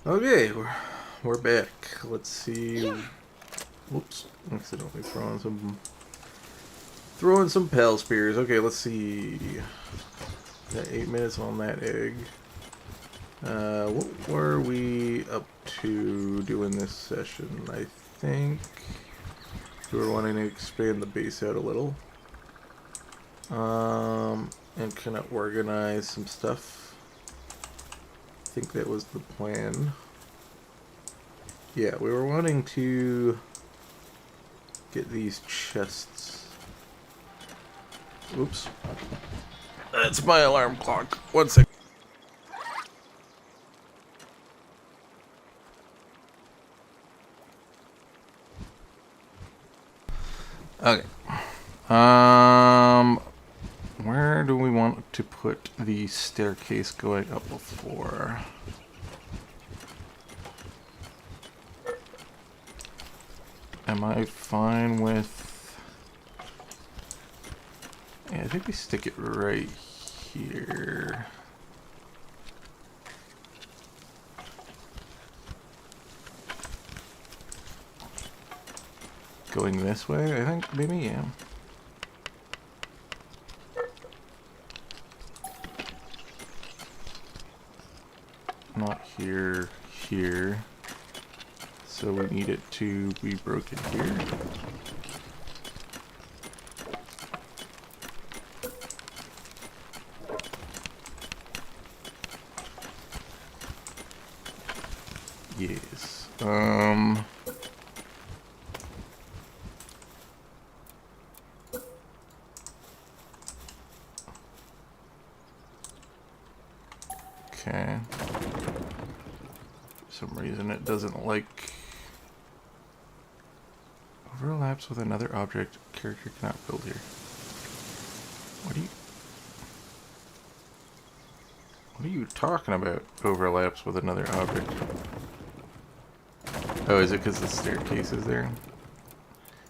Okay, we're back. Let's see. Whoops! Accidentally throwing some pal spears. Okay, let's see. Got 8 minutes on that egg. What were we up to doing this session? I think we were wanting to expand the base out a little. And kind of organize some stuff. I think that was the plan. Yeah, we were wanting to get these chests. Oops. That's my alarm clock. 1 second. Okay. Where do we want to put the staircase going up before? Am I fine with... Yeah, I think we stick it right here. Going this way, I think, maybe, yeah. Not here, here. So we need it to be broken here. Yes. Okay. For some reason it doesn't like overlaps with another object. Character cannot build here. What are you talking about? Overlaps with another object. Oh, is it because the staircase is there?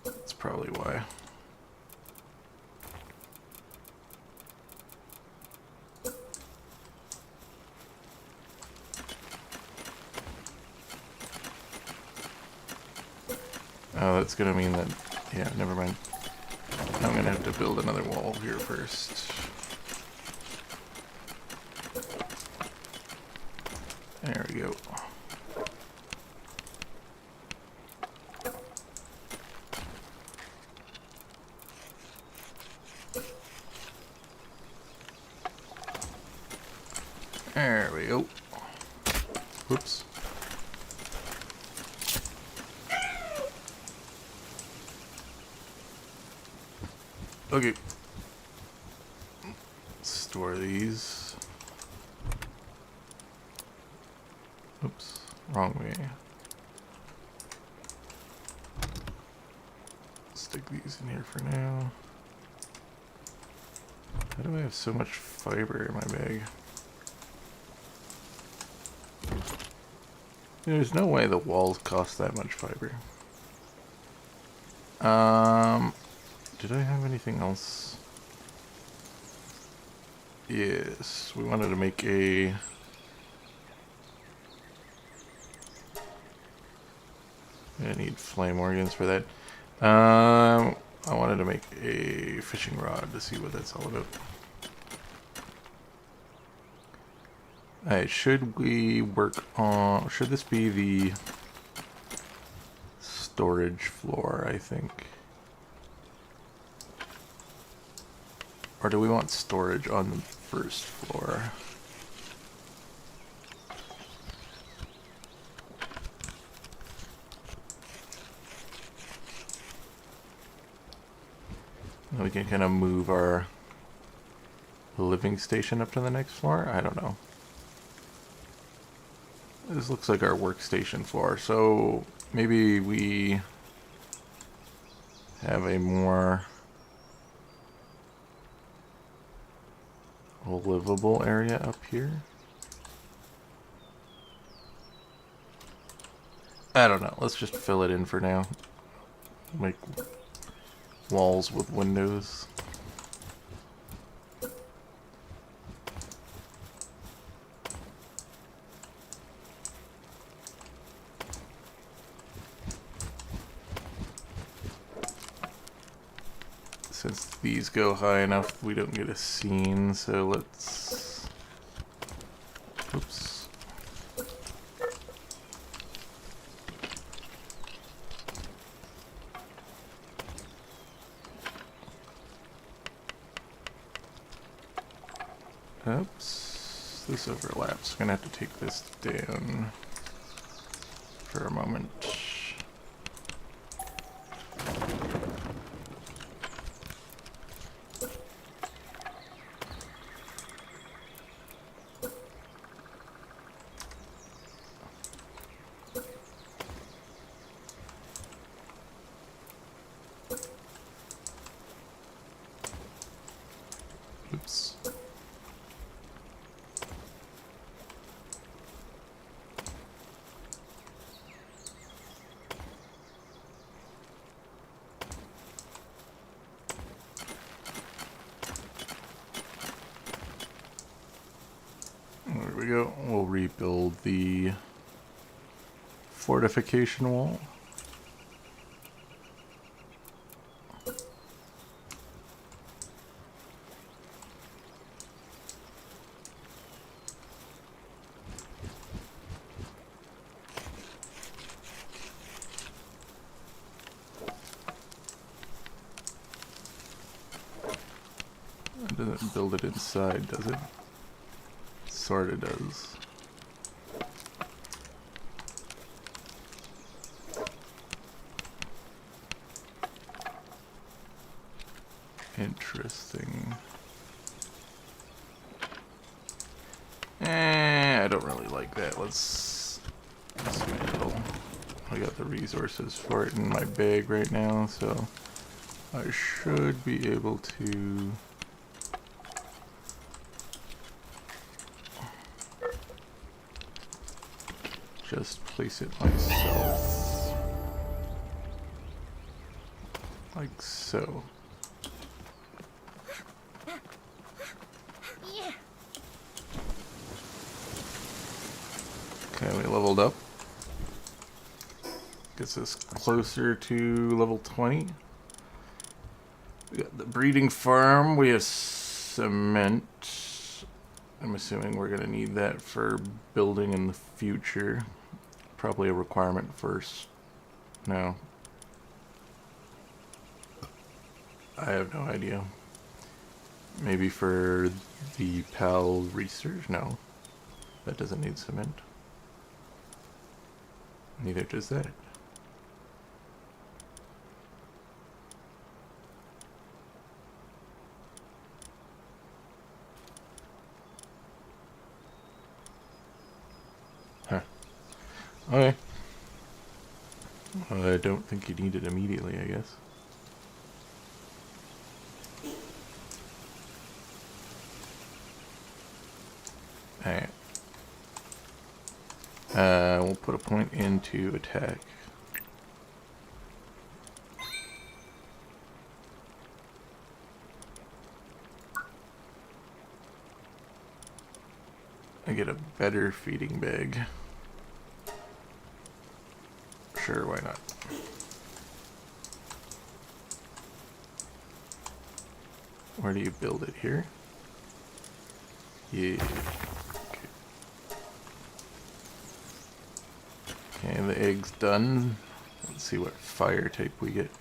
That's probably why. Oh, that's gonna mean that... Yeah, never mind. I'm gonna have to build another wall here first. There we go. There we go. Whoops. Okay. Store these. Oops. Wrong way. Stick these in here for now. How do I have so much fiber in my bag? There's no way the walls cost that much fiber. Did I have anything else? Yes, we wanted to make a... I need flame organs for that. I wanted to make a fishing rod to see what that's all about. Alright, should we work on... Should this be the storage floor, I think? Or do we want storage on the first floor? We can kind of move our living station up to the next floor? I don't know. This looks like our workstation floor, so maybe we have a more livable area up here. I don't know. Let's just fill it in for now. Make walls with windows. Since these go high enough, we don't get a scene, so let's... Oops. Oops. This overlaps. I'm gonna have to take this down for a moment. Oops. There we go. We'll rebuild the fortification wall. It doesn't build it inside, does it? Sorta does. Interesting. I don't really like that. Let's dismantle. I got the resources for it in my bag right now, so I should be able to just place it myself. Like so. Okay, we leveled up. Gets us closer to level 20. We got the breeding farm. We have cement. I'm assuming we're gonna need that for building in the future. Probably a requirement first. No. I have no idea. Maybe for the PAL research? No. That doesn't need cement. Neither does that. Huh. Okay. I don't think you need it immediately, I guess. Alright. We'll put a point into attack. I get a better feeding bag. Sure, why not? Where do you build it? Here? Yeah. Okay, the egg's done. Let's see what fire type we get.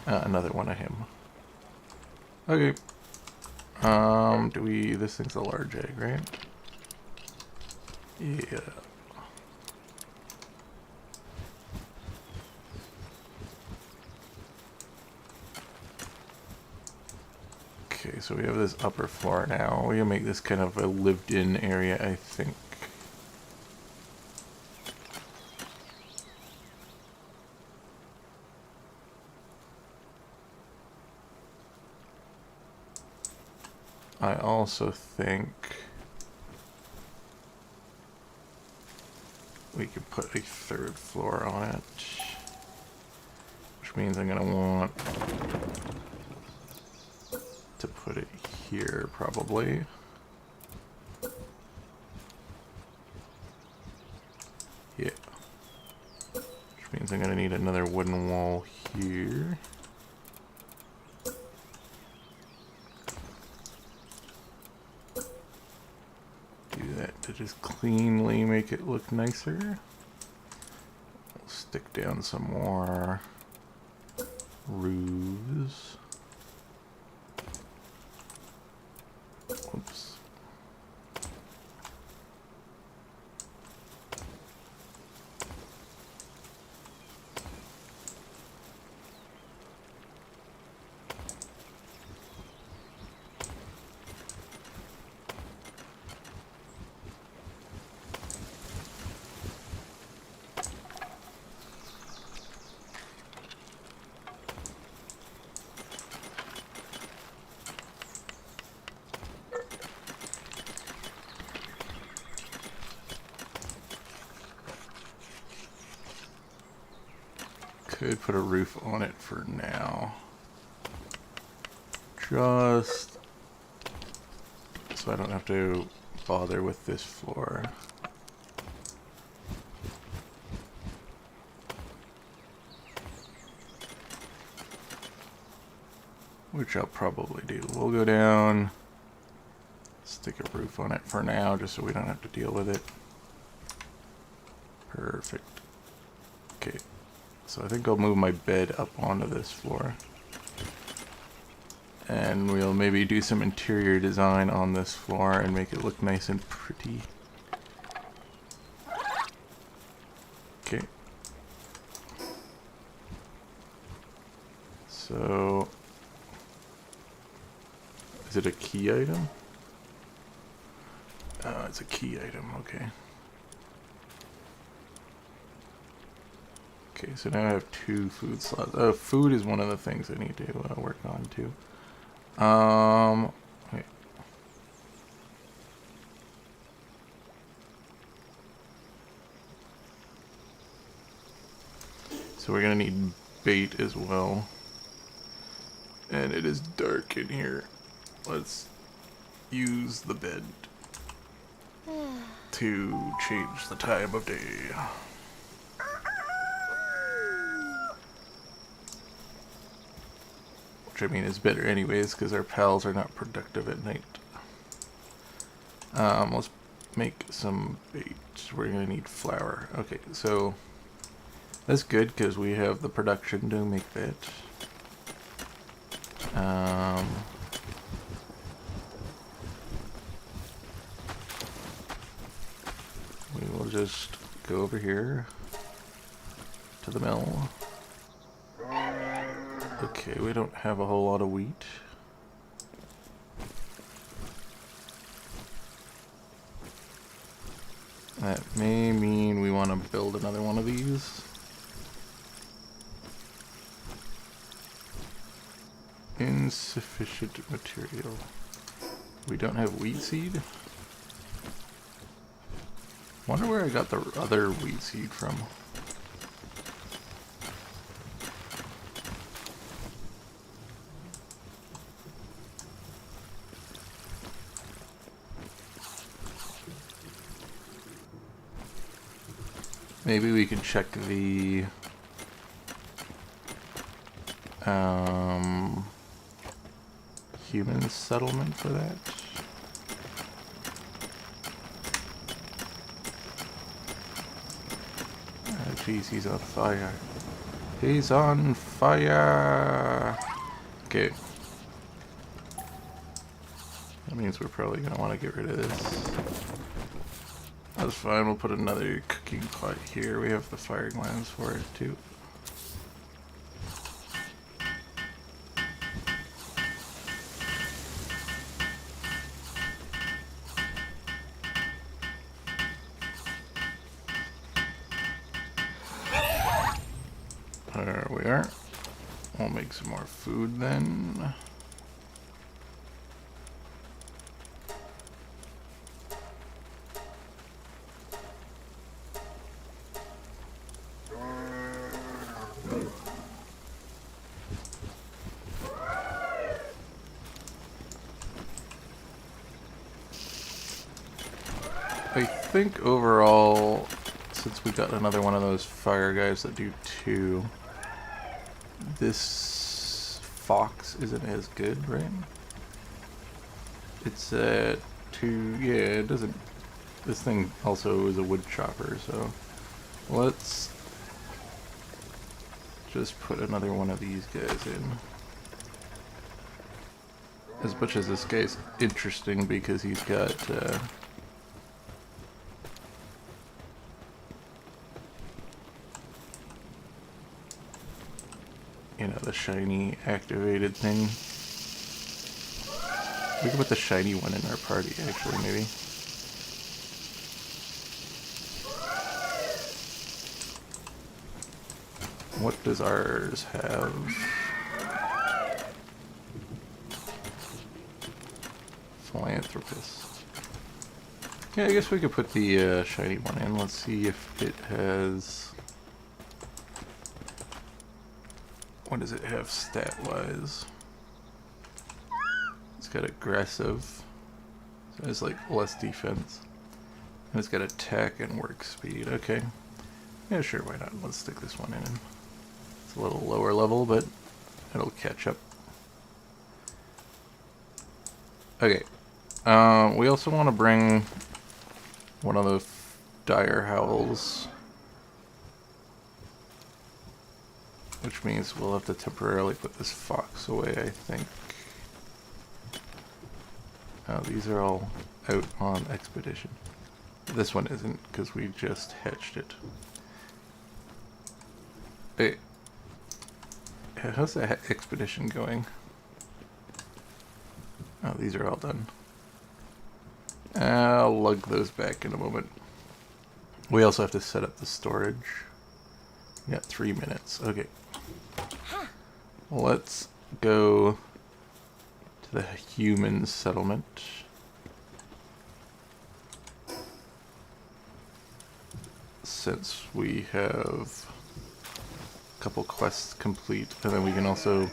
Another one of him. Okay. This thing's a large egg, right? Yeah. Okay, so we have this upper floor now. We're gonna make this kind of a lived-in area, I think. I also think we could put a third floor on it, which means I'm gonna want to put it here probably. Yeah. Which means I'm going to need another wooden wall here. Do that to just cleanly make it look nicer. We'll stick down some more roofs. Oops. Could put a roof on it for now. Just so I don't have to bother with this floor. Which I'll probably do. We'll go down, stick a roof on it for now, just so we don't have to deal with it. Perfect. Okay. So I think I'll move my bed up onto this floor. And we'll maybe do some interior design on this floor and make it look nice and pretty. Okay. So, is it a key item? It's a key item, okay. Okay, so now I have 2 food slots. Food is one of the things I need to work on too. Wait. So we're gonna need bait as well. And it is dark in here. Let's use the bed to change the time of day. Which I mean is better anyways, because our pals are not productive at night. Let's make some bait. We're gonna need flour. Okay, so that's good because we have the production to make that. We will just go over here to the mill. Okay, we don't have a whole lot of wheat. That may mean we want to build another one of these. Insufficient material. We don't have wheat seed? Wonder where I got the other wheat seed from. Maybe we can check the human settlement for that. Oh jeez, he's on fire. He's on fire! Okay. That means we're probably going to want to get rid of this. That's fine, we'll put another cooking pot here. We have the fire glands for it too. There we are. We'll make some more food then. I think overall, since we got another one of those fire guys that do 2, this fox isn't as good, right? It's at 2, yeah, it doesn't, this thing also is a wood chopper, so let's just put another one of these guys in. As much as this guy's interesting because he's got, you know, the shiny activated thing. We can put the shiny one in our party, actually, maybe. What does ours have? Philanthropist. Yeah, I guess we could put the shiny one in. Let's see if it has... What does it have stat-wise? It's got aggressive. So it's like less defense. And it's got attack and work speed. Okay. Yeah, sure, why not? Let's stick this one in. It's a little lower level, but it'll catch up. Okay. We also want to bring one of the dire howls, which means we'll have to temporarily put this fox away, I think. Oh, these are all out on expedition. This one isn't, because we just hatched it. Hey, how's that expedition going? Oh, these are all done. I'll lug those back in a moment. We also have to set up the storage. We got 3 minutes. Okay. Let's go to the human settlement. Since we have a couple quests complete, and then we can also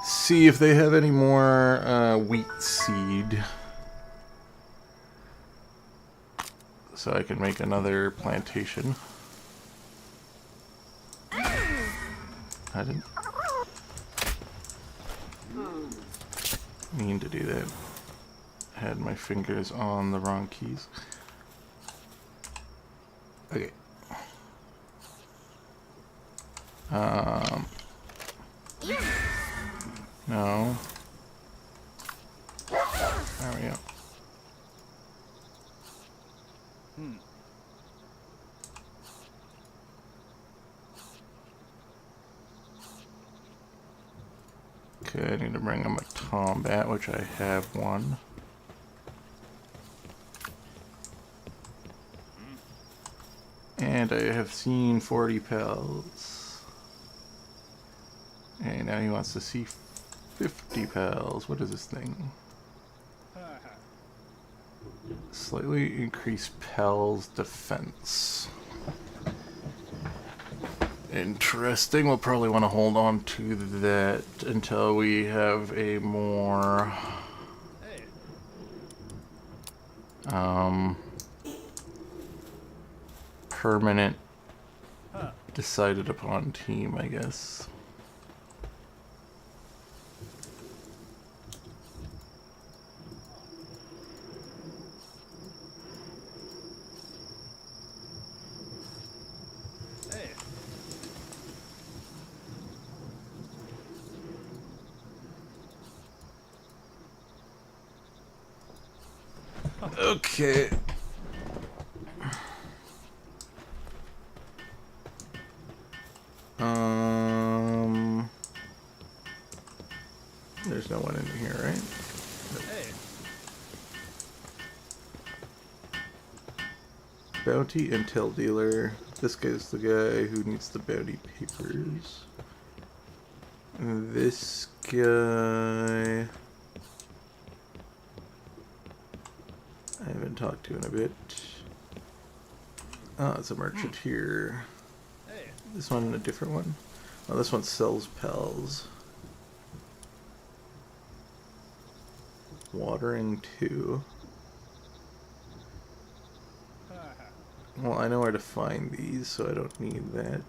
see if they have any more wheat seed. So I can make another plantation. I didn't mean to do that. Had my fingers on the wrong keys. Okay. No. There we go. Okay, I need to bring him a combat, which I have one. And I have seen 40 pals. And now he wants to see 50 pals. What is this thing? Slightly increase pals defense. Interesting. We'll probably want to hold on to that until we have a more permanent decided upon team, I guess. Okay. There's no one in here, right? Nope. Bounty intel dealer. This guy's the guy who needs the bounty papers. This guy I haven't talked to in a bit. Oh, it's a merchant here. This one and a different one? Oh, this one sells pals. Watering 2. Well, I know where to find these, so I don't need that.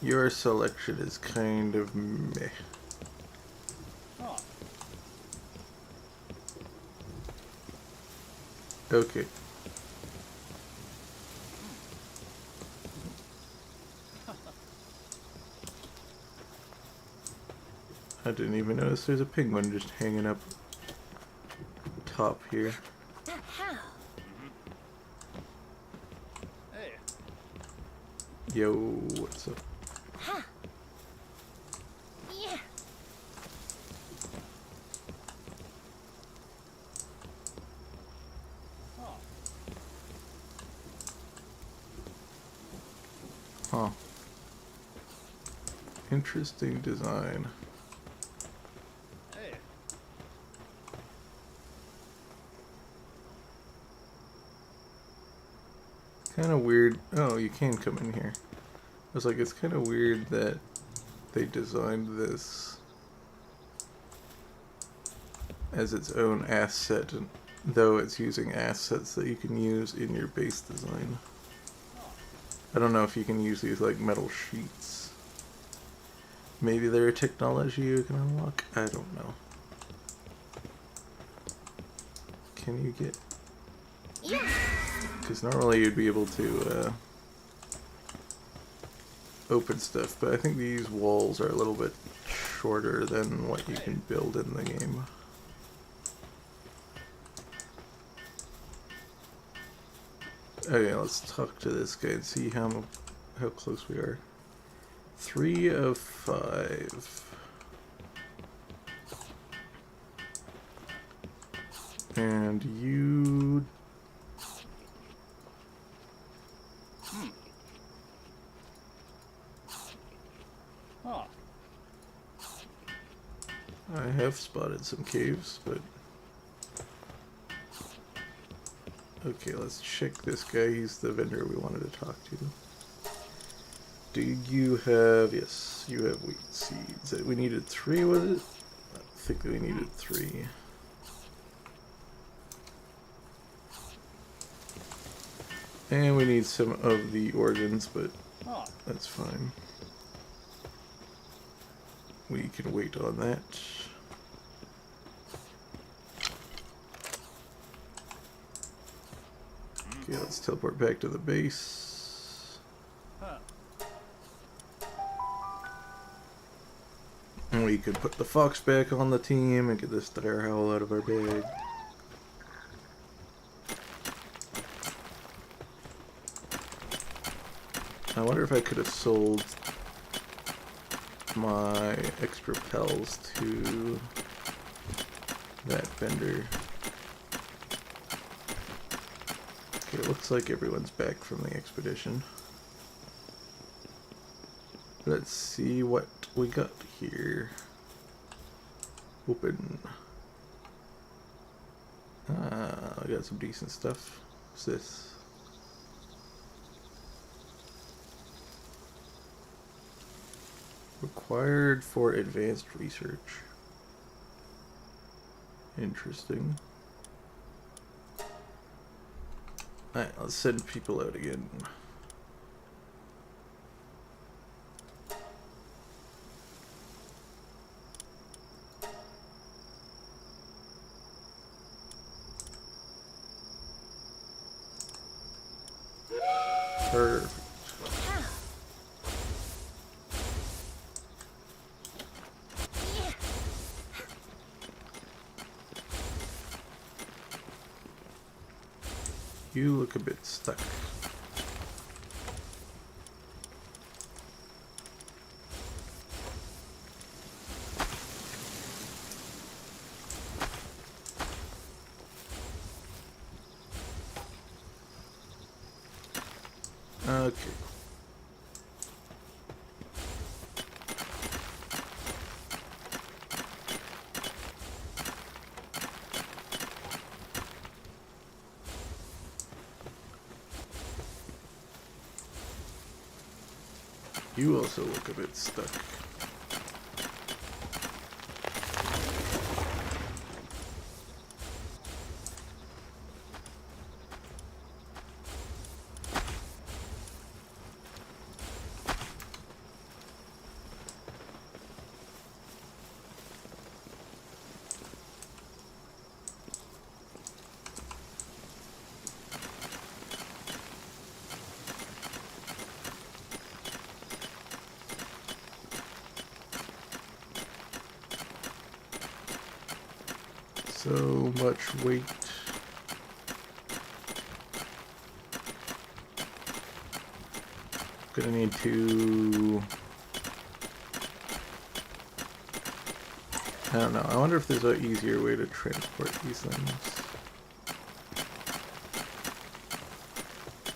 Your selection is kind of meh. Okay. I didn't even notice there's a penguin just hanging up top here. Yo, what's up? Huh. Interesting design. Kind of weird. Oh, you can come in here. I was like, it's kind of weird that they designed this as its own asset, though it's using assets that you can use in your base design. I don't know if you can use these like metal sheets. Maybe they're a technology you can unlock? I don't know. Can you get... Because normally you'd be able to open stuff, but I think these walls are a little bit shorter than what you can build in the game. Okay, let's talk to this guy and see how close we are. 3 of 5. And you... I have spotted some caves, but... Okay, let's check this guy. He's the vendor we wanted to talk to. Do you have... Yes, you have wheat seeds. We needed 3, was it? I think we needed 3. And we need some of the organs, but that's fine. We can wait on that. Okay, let's teleport back to the base. And we could put the fox back on the team and get this dire howl out of our bag. I wonder if I could have sold my extra pels to that vendor. Okay, it looks like everyone's back from the expedition. Let's see what we got here. Open. I got some decent stuff. What's this? Required for advanced research. Interesting. Alright, let's send people out again. Perfect. You look a bit stuck. Okay. You also look a bit stuck. so much weight. Gonna need to... I don't know. I wonder if there's an easier way to transport these things.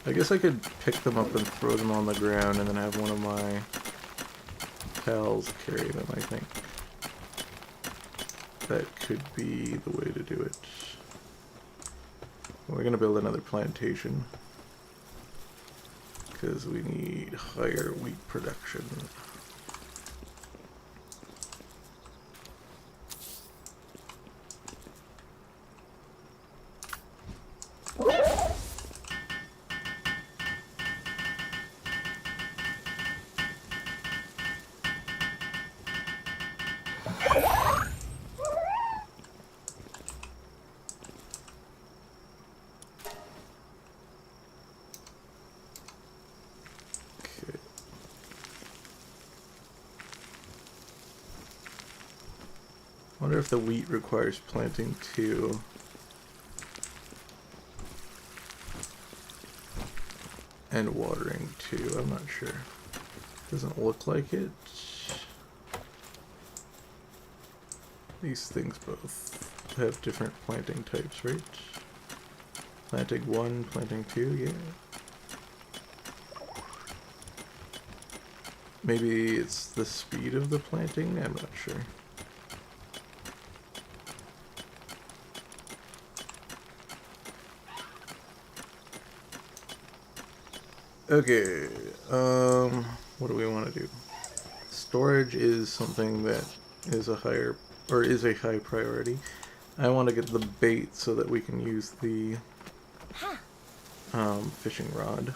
I guess I could pick them up and throw them on the ground and then have one of my pals carry them, I think. That could be the way to do it. We're gonna build another plantation because we need higher wheat production. I wonder if the wheat requires planting too. And watering too, I'm not sure. Doesn't look like it. These things both have different planting types, right? Planting 1, planting 2, yeah. Maybe it's the speed of the planting, I'm not sure. Okay, what do we want to do? Storage is something that is a higher, or is a high priority. I want to get the bait so that we can use the fishing rod.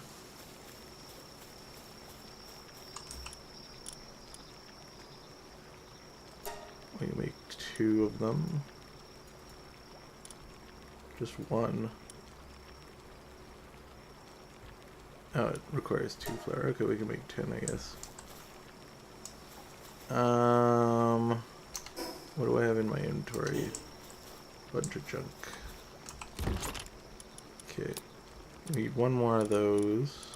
We make 2 of them. Just 1. Oh, it requires 2 flour. Okay, we can make 10, I guess. What do I have in my inventory? Bunch of junk. Okay. Need 1 more of those.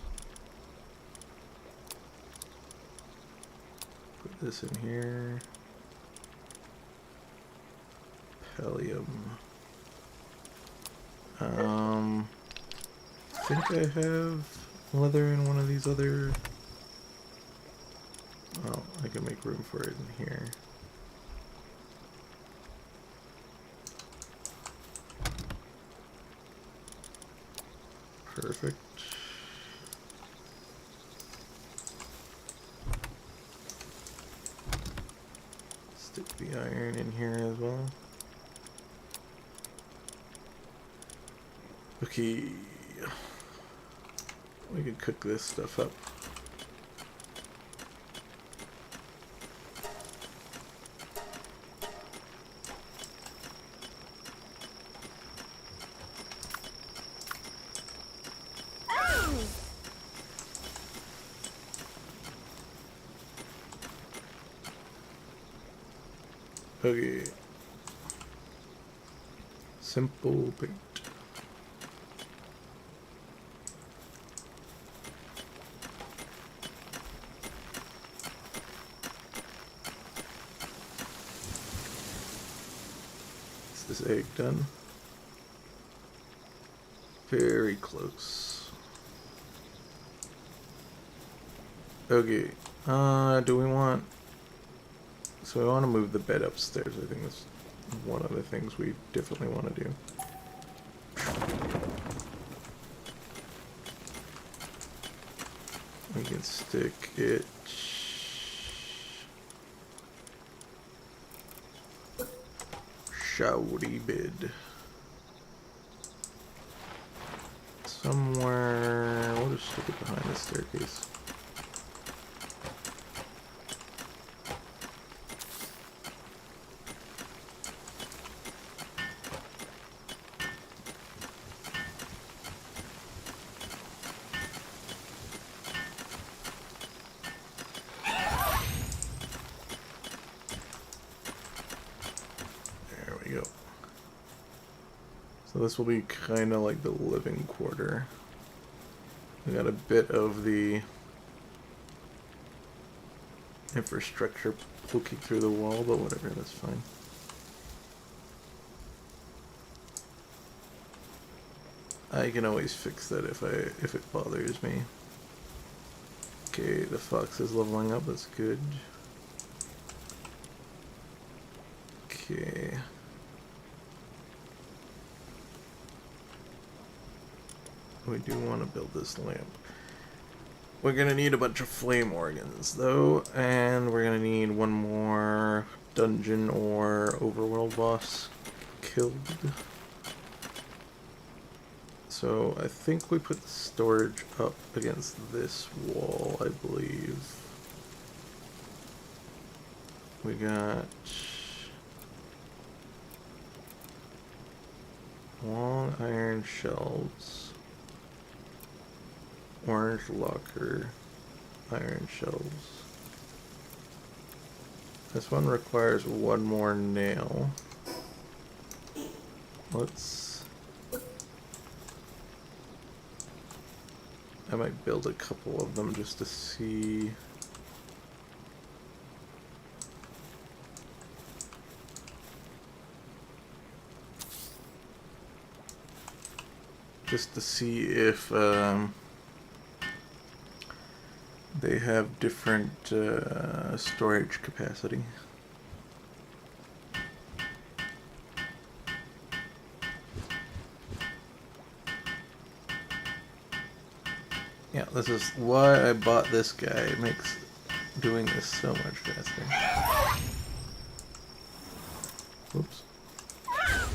Put this in here. Pallium. I think I have leather in one of these other... Oh, I can make room for it in here. Perfect. Stick the iron in here as well. Okay. We could cook this stuff up. Okay. Simple bait. Is this egg done? Very close. Okay. Do we want... So I want to move the bed upstairs. I think that's one of the things we definitely want to do. We can stick it... Shouty bed. Somewhere... We'll just stick it behind the staircase. this will be kind of like the living quarter. We got a bit of the infrastructure poking through the wall, but whatever, that's fine. I can always fix that if it bothers me. Okay, the fox is leveling up, that's good. Okay. We do want to build this lamp. We're gonna need a bunch of flame organs though, and we're gonna need one more dungeon or overworld boss killed. So I think we put the storage up against this wall, I believe. We got long iron shelves, orange locker, iron shelves. This one requires one more nail. I might build a couple of them just to see. Just to see if they have different storage capacity. Yeah, this is why I bought this guy. It makes doing this so much faster. Oops. I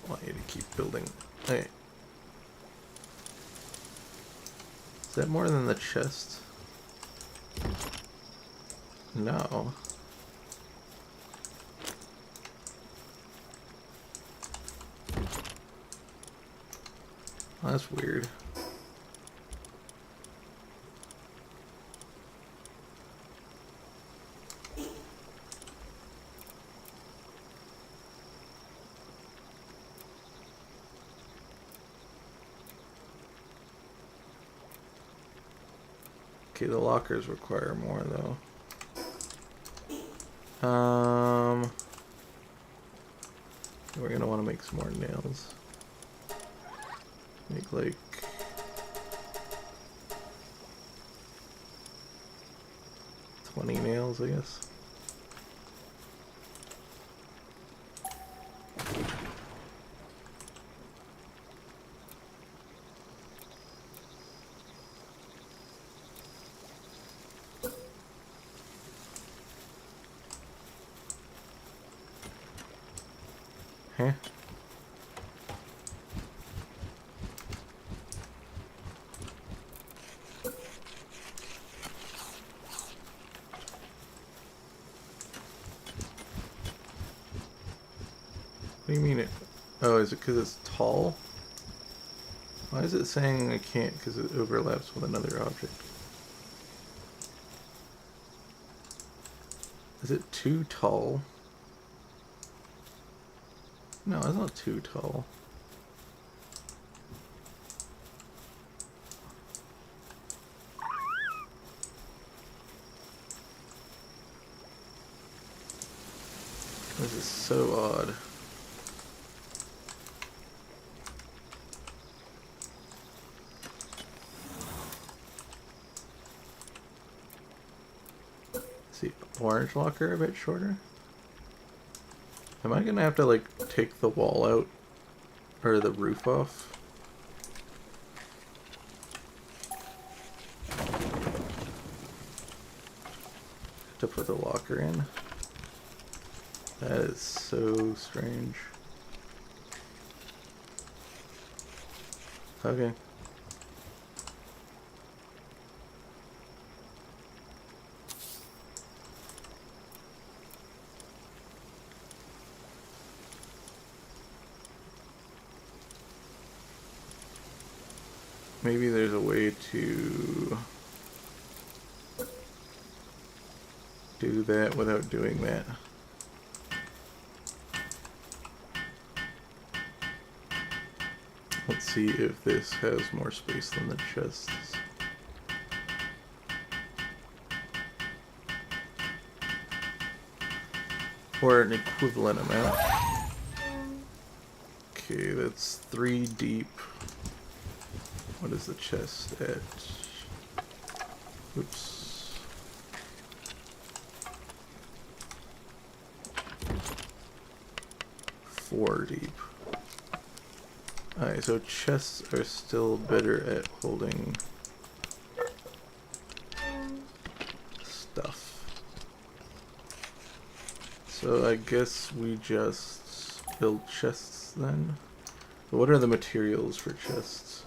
want you to keep building. Hey. Is that more than the chest? No. Oh, that's weird. Okay, the lockers require more though. We're gonna want to make some more nails. Make like 20 nails, I guess. Huh? What do you mean it? Oh, is it because it's tall? Why is it saying I can't because it overlaps with another object? Is it too tall? No, it's not too tall. This is so odd. See, orange locker a bit shorter? Am I gonna have to like take the wall out or the roof off? To put the locker in? That is so strange. Okay. Maybe there's a way to do that without doing that. see if this has more space than the chests. Or an equivalent amount. Okay, that's 3 deep. What is the chest at? Oops. 4 deep. Alright, so chests are still better at holding stuff. So I guess we just build chests then. But what are the materials for chests?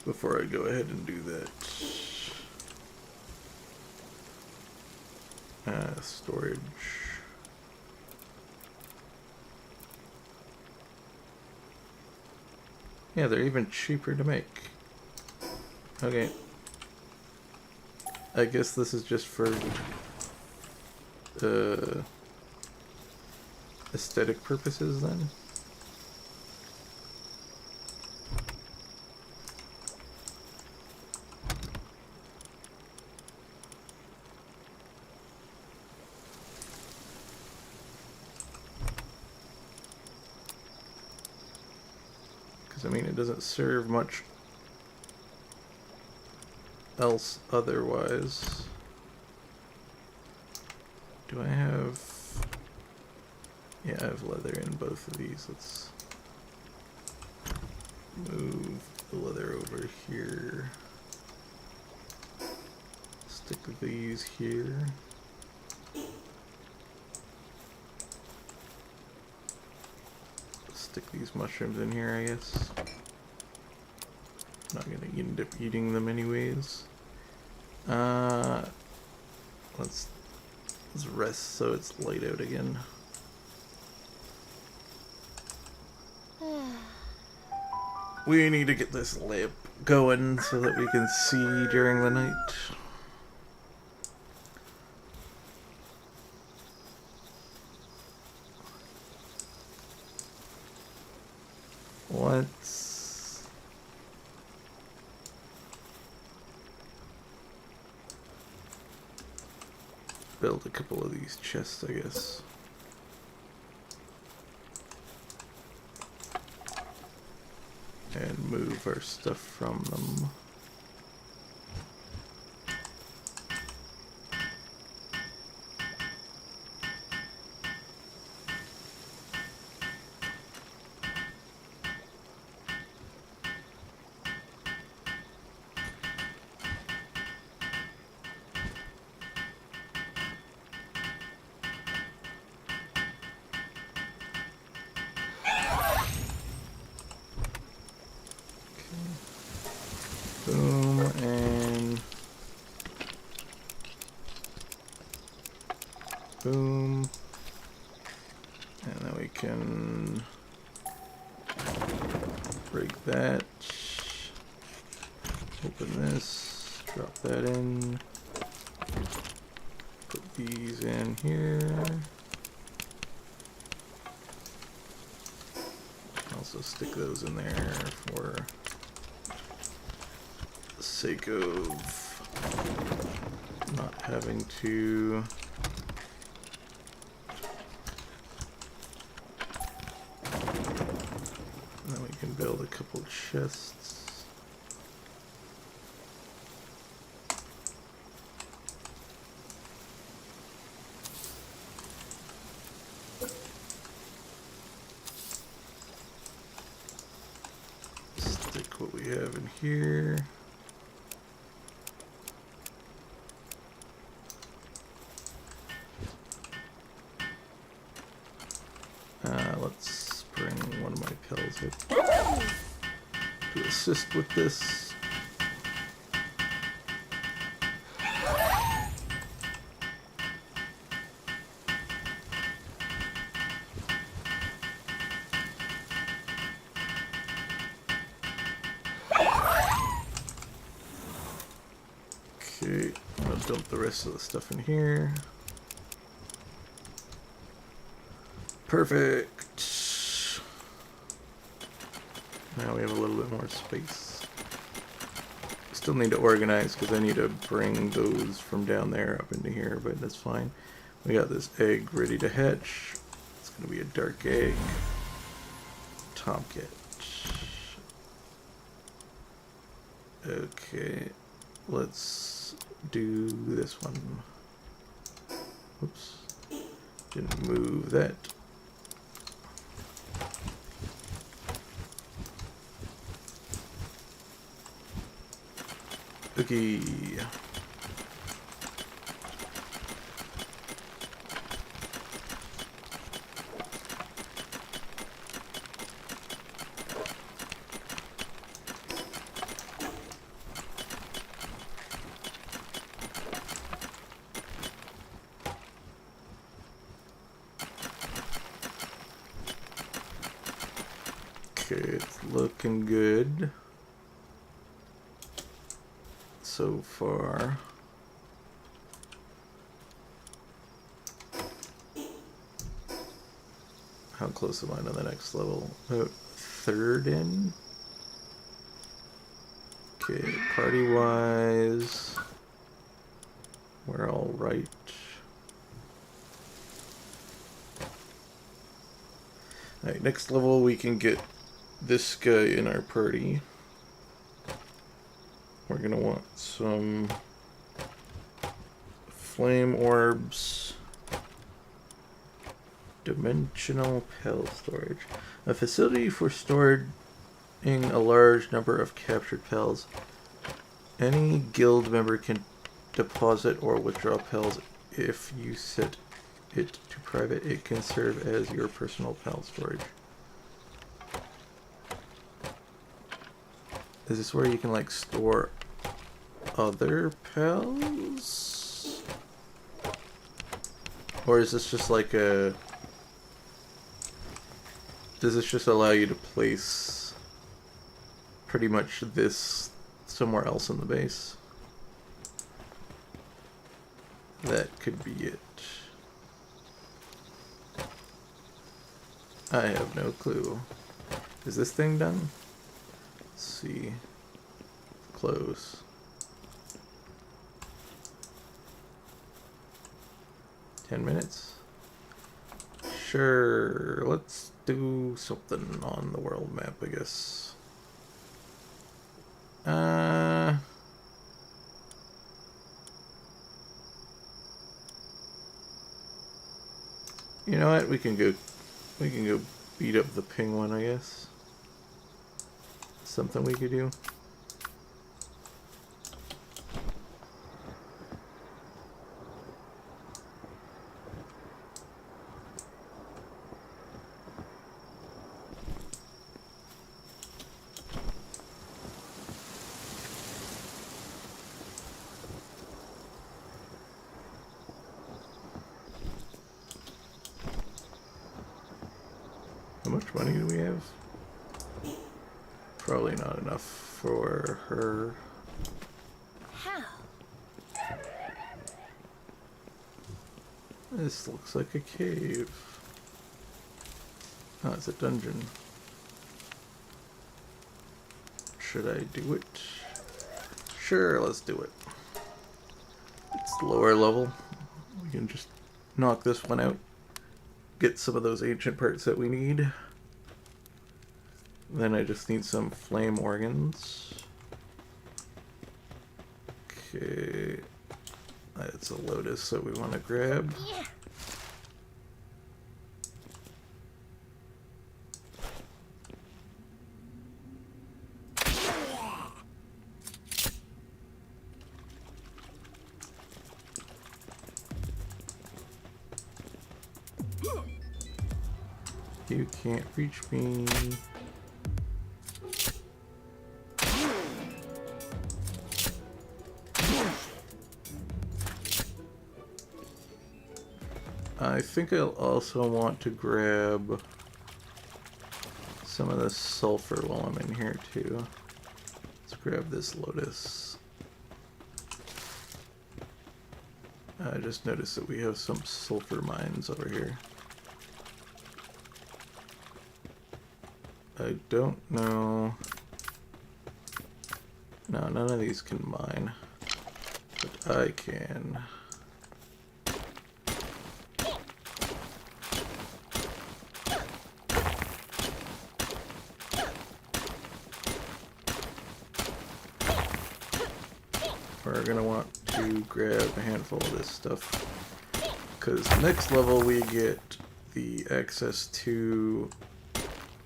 Before I go ahead and do that. Storage. Yeah, they're even cheaper to make. Okay. I guess this is just for aesthetic purposes then. Because I mean, it doesn't serve much else otherwise. Do I have... Yeah, I have leather in both of these. Let's move the leather over here. Stick these here. Stick these mushrooms in here, I guess. Not gonna end up eating them anyways. Let's rest so it's light out again. We need to get this lamp going so that we can see during the night. Let's build a couple of these chests, I guess. And move our stuff from them. Boom, and boom. And then we can break that. Open this, drop that in. Put these in here. Also stick those in there for the sake of not having to and then we can build a couple chests. Stick what we have in here. Let's bring one of my pals up to assist with this. Okay, I'm gonna dump the rest of the stuff in here. Perfect. Now we have a little bit more space. Still need to organize because I need to bring those from down there up into here, but that's fine. We got this egg ready to hatch. It's going to be a dark egg. Tomcat. Okay, let's do this one. Oops, didn't move that. Okay. Okay, it's looking good so far. How close am I to the next level? About third in? Okay, party-wise, we're all right. Alright, next level we can get this guy in our party. We're gonna want some flame orbs. Dimensional PAL storage. A facility for storing a large number of captured PALs. Any guild member can deposit or withdraw PALs. If you set it to private, it can serve as your personal PAL storage. Is this where you can like store other PALs? Or is this just like a... Does this just allow you to place pretty much this somewhere else in the base? That could be it. I have no clue. Is this thing done? Let's see. Close. $10. Sure, let's do something on the world map, I guess. You know what? We can go beat up the penguin, I guess. Something we could do. How much money do we have? Probably not enough for her. How? This looks like a cave. Oh, it's a dungeon. Should I do it? Sure, let's do it. It's lower level. We can just knock this one out. Get some of those ancient parts that we need. Then I just need some flame organs. Okay. That's a lotus that we want to grab. Yeah. You can't reach me. I think I'll also want to grab some of the sulfur while I'm in here too. Let's grab this lotus. I just noticed that we have some sulfur mines over here. I don't know. No, none of these can mine. But I can. We're gonna want to grab a handful of this stuff. Because next level we get the access to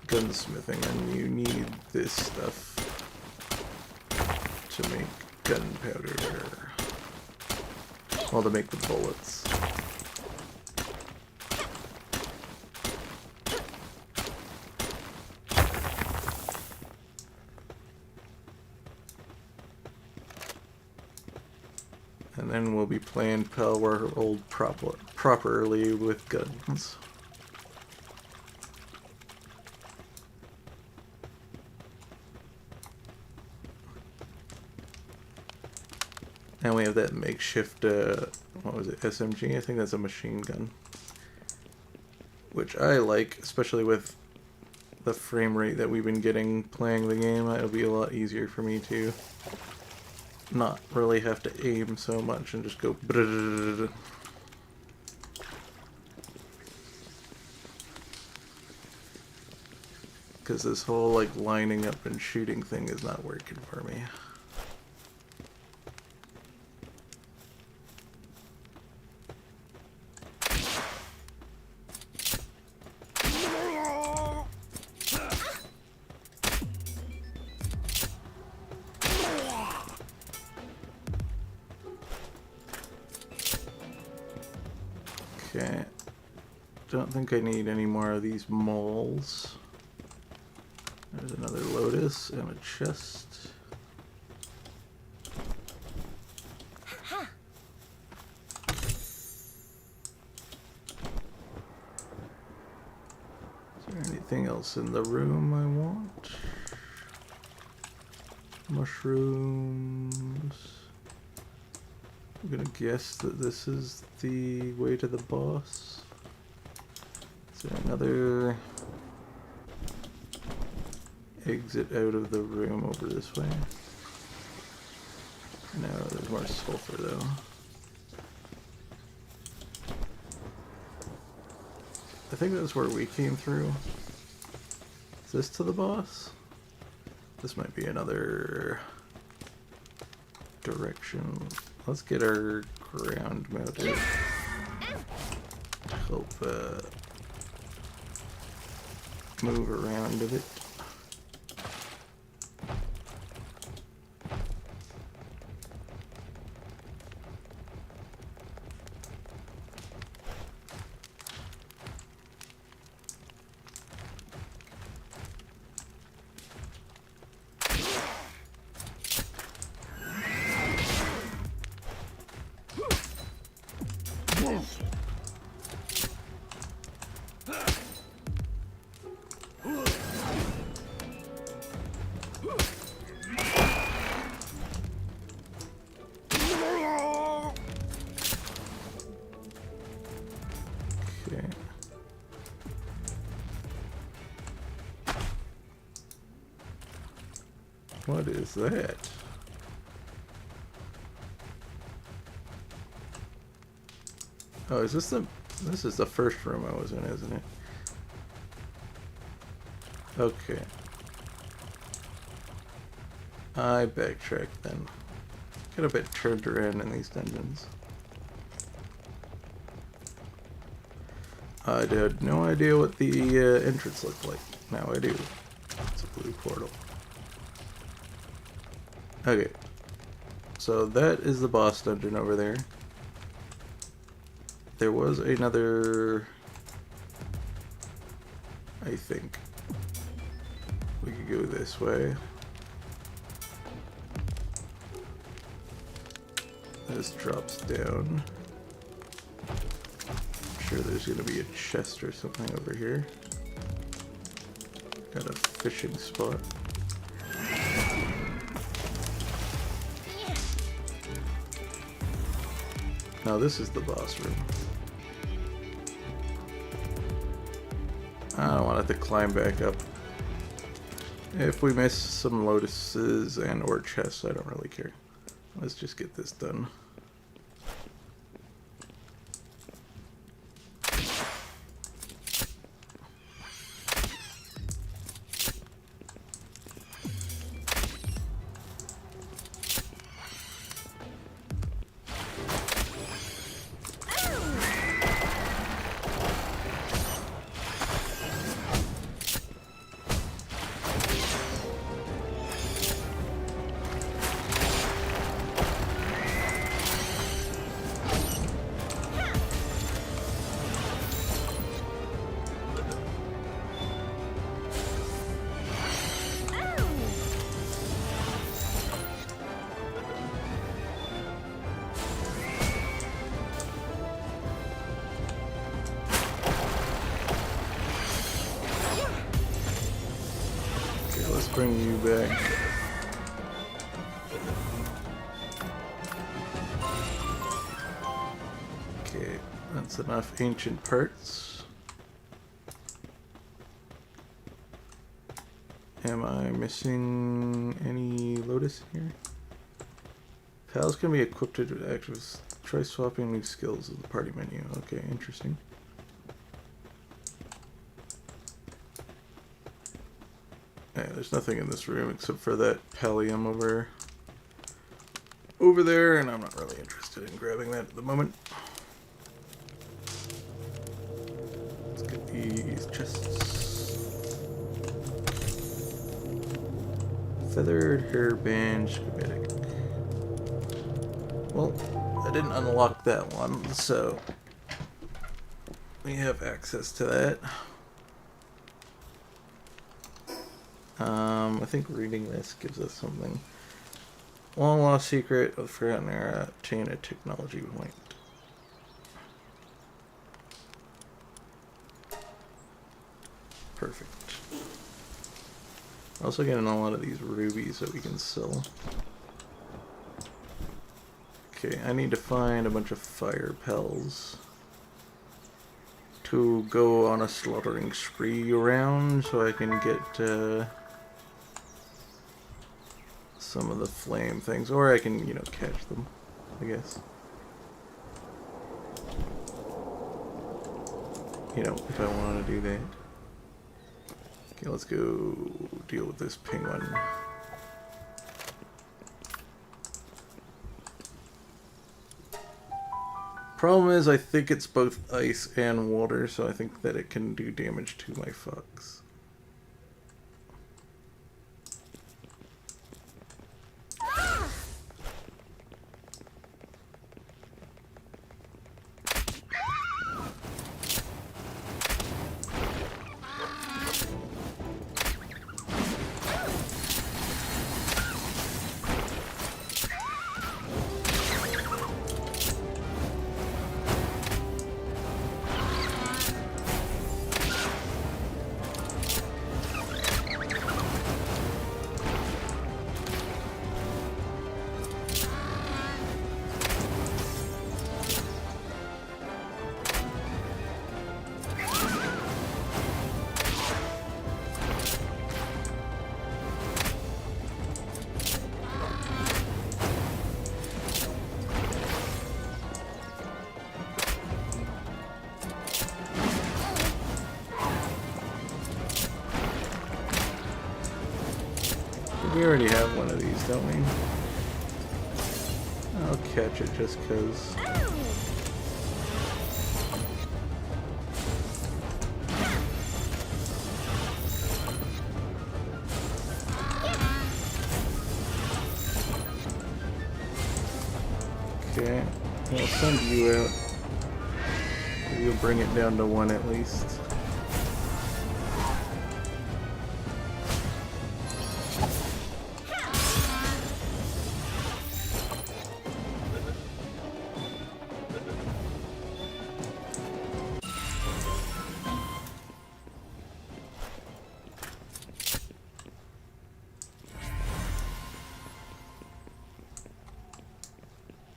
gunsmithing, and you need this stuff to make gunpowder. Well, to make the bullets. And then we'll be playing PalWorld properly with guns. And we have that makeshift, what was it, SMG? I think that's a machine gun. Which I like, especially with the frame rate that we've been getting playing the game. It'll be a lot easier for me to not really have to aim so much and just go brrrr. Because this whole like lining up and shooting thing is not working for me. Okay, don't think I need any more of these moles. There's another lotus and a chest. Is there anything else in the room I want? Mushrooms. I'm gonna guess that this is the way to the boss. Is there another exit out of the room over this way? No, there's more sulfur though. I think that's where we came through. Is this to the boss? This might be another direction. Let's get our ground mounted. Help move around a bit. Okay. What is that? Oh, is this the... This is the first room I was in, isn't it? Okay. I backtracked then. Get a bit turned around in these dungeons. I had no idea what the entrance looked like. Now I do. It's a blue portal. Okay. So that is the boss dungeon over there. There was another... I think. We could go this way. This drops down. I'm sure there's gonna be a chest or something over here. Got a fishing spot. Now this is the boss room. I don't want it to climb back up. If we miss some lotuses and or chests, I don't really care. Let's just get this done. Bring you back. Okay, that's enough ancient parts. Am I missing any lotus here? Pals can be equipped to active. Try swapping these skills in the party menu. Okay, interesting. Yeah, there's nothing in this room except for that pallium over there, and I'm not really interested in grabbing that at the moment. Let's get these chests. Feathered hairband schematic. Well, I didn't unlock that one, so we have access to that. I think reading this gives us something. Long lost secret of the Forgotten Era. Obtain a technology point. Perfect. Also getting a lot of these rubies that we can sell. Okay, I need to find a bunch of fire pels to go on a slaughtering spree around so I can get some of the flame things, or I can, you know, catch them, I guess. You know, if I want to do that. Okay, let's go deal with this penguin. Problem is, I think it's both ice and water, so I think that it can do damage to my fox. We already have one of these, don't we? I'll catch it just because. Okay, I'll send you out. You'll bring it down to one at least.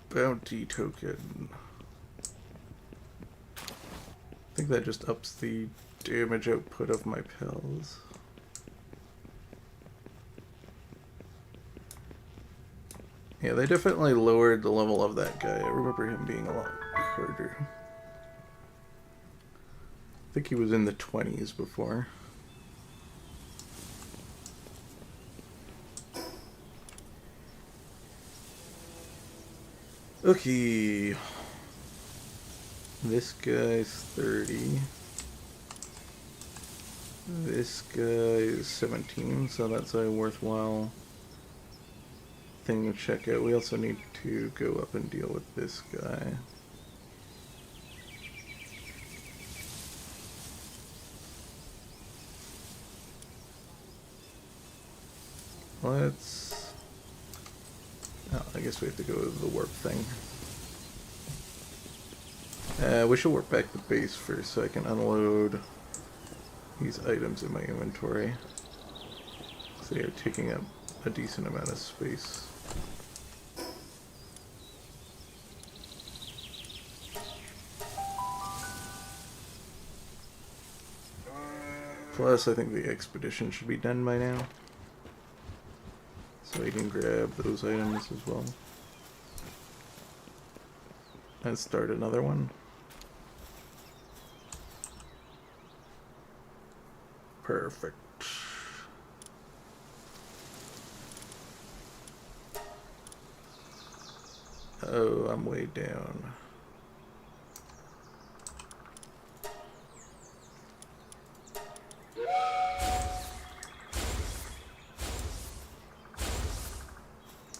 Bounty token. I think that just ups the damage output of my pals. Yeah, they definitely lowered the level of that guy. I remember him being a lot harder. I think he was in the 20s before. Okay. This guy's 30. This guy is 17, so that's a worthwhile thing to check out. We also need to go up and deal with this guy. Let's... Oh, I guess we have to go to the warp thing. We should warp back to base first so I can unload these items in my inventory. So they are taking up a decent amount of space. Plus, I think the expedition should be done by now. So I can grab those items as well. And start another one. Perfect. Oh, I'm way down.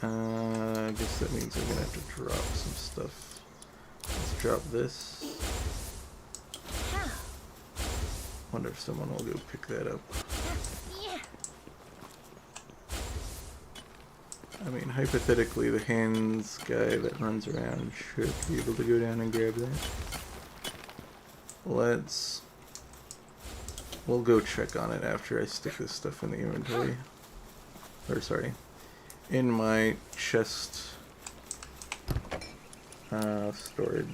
I guess that means I'm gonna have to drop some stuff. Let's drop this. Wonder if someone will go pick that up. I mean, hypothetically, the hands guy that runs around should be able to go down and grab that. We'll go check on it after I stick this stuff in the inventory. Or, sorry, in my chest storage.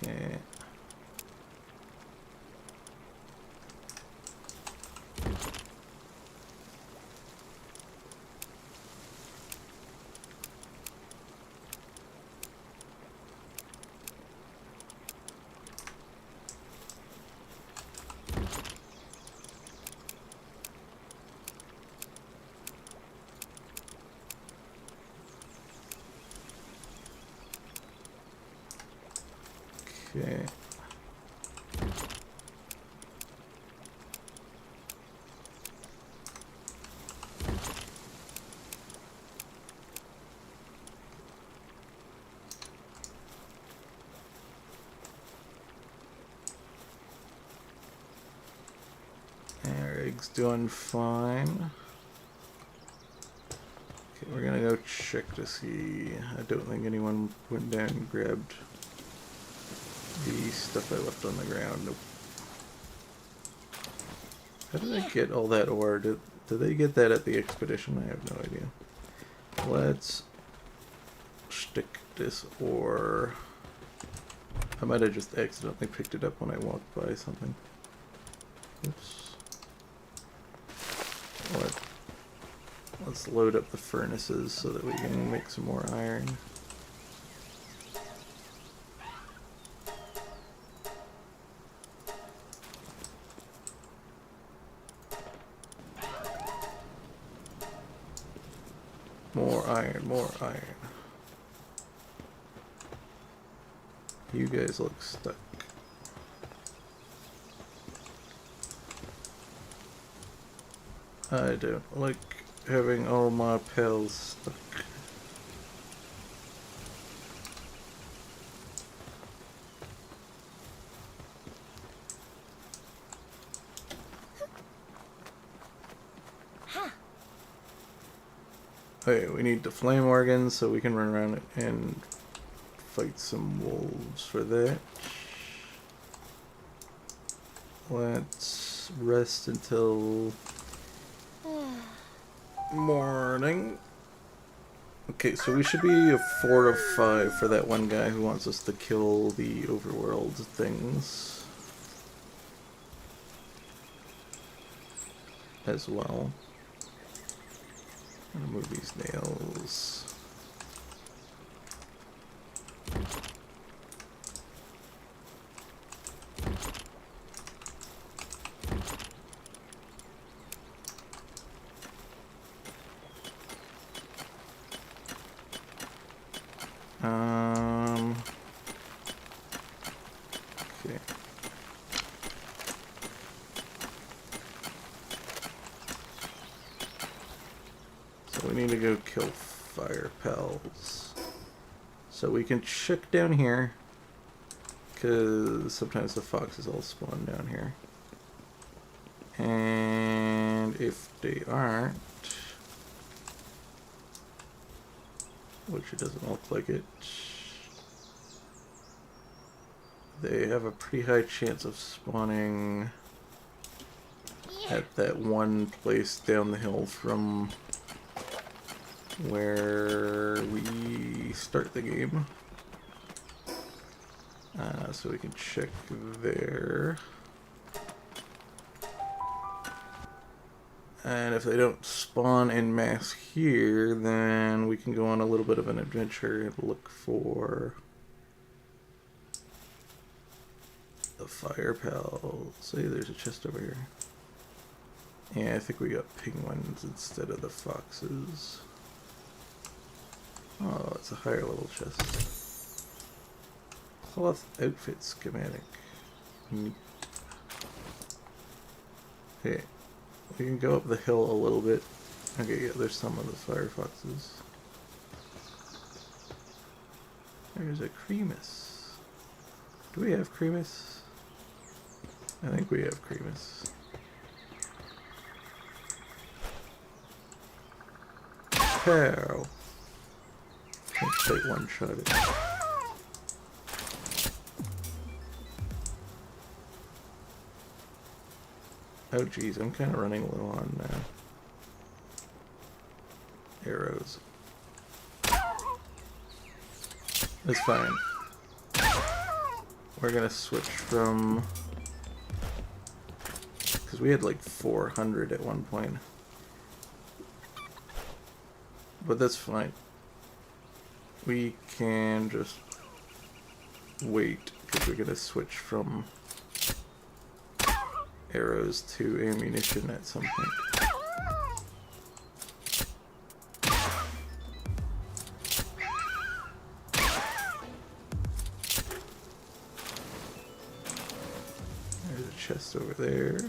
Okay. Okay. Our egg's doing fine. Okay, we're gonna go check to see. I don't think anyone went down and grabbed the stuff I left on the ground. Nope. How did I get all that ore? Did they get that at the expedition? I have no idea. Let's stick this ore. I might have just accidentally picked it up when I walked by something. Oops. Let's load up the furnaces so that we can make some more iron. More iron, more iron. You guys look stuck. I don't like having all my pals stuck. Okay, we need the flame organs so we can run around and fight some wolves for that. Let's rest until morning. Okay, so we should be a 4 of 5 for that one guy who wants us to kill the overworld things. as well. I'm gonna move these nails. Okay. So we need to go kill fire pals. So we can check down here, because sometimes the foxes all spawn down here. And if they aren't, which it doesn't look like it, they have a pretty high chance of spawning at that one place down the hill from where we start the game. So we can check there. And if they don't spawn en masse here, then we can go on a little bit of an adventure and look for the fire pals. Hey, there's a chest over here. Yeah, I think we got penguins instead of the foxes. Oh, it's a higher level chest. Cloth outfit schematic. Neat. Okay, we can go up the hill a little bit. Okay, yeah, there's some of the fire foxes. There's a cremus. Do we have cremus? I think we have cremus. Pow! Can't quite one-shot it. Oh geez, I'm kind of running low on arrows. That's fine. We're gonna switch from... because we had like 400 at one point. But that's fine. We can just wait, because we're gonna switch from arrows to ammunition at some point. There's a chest over there.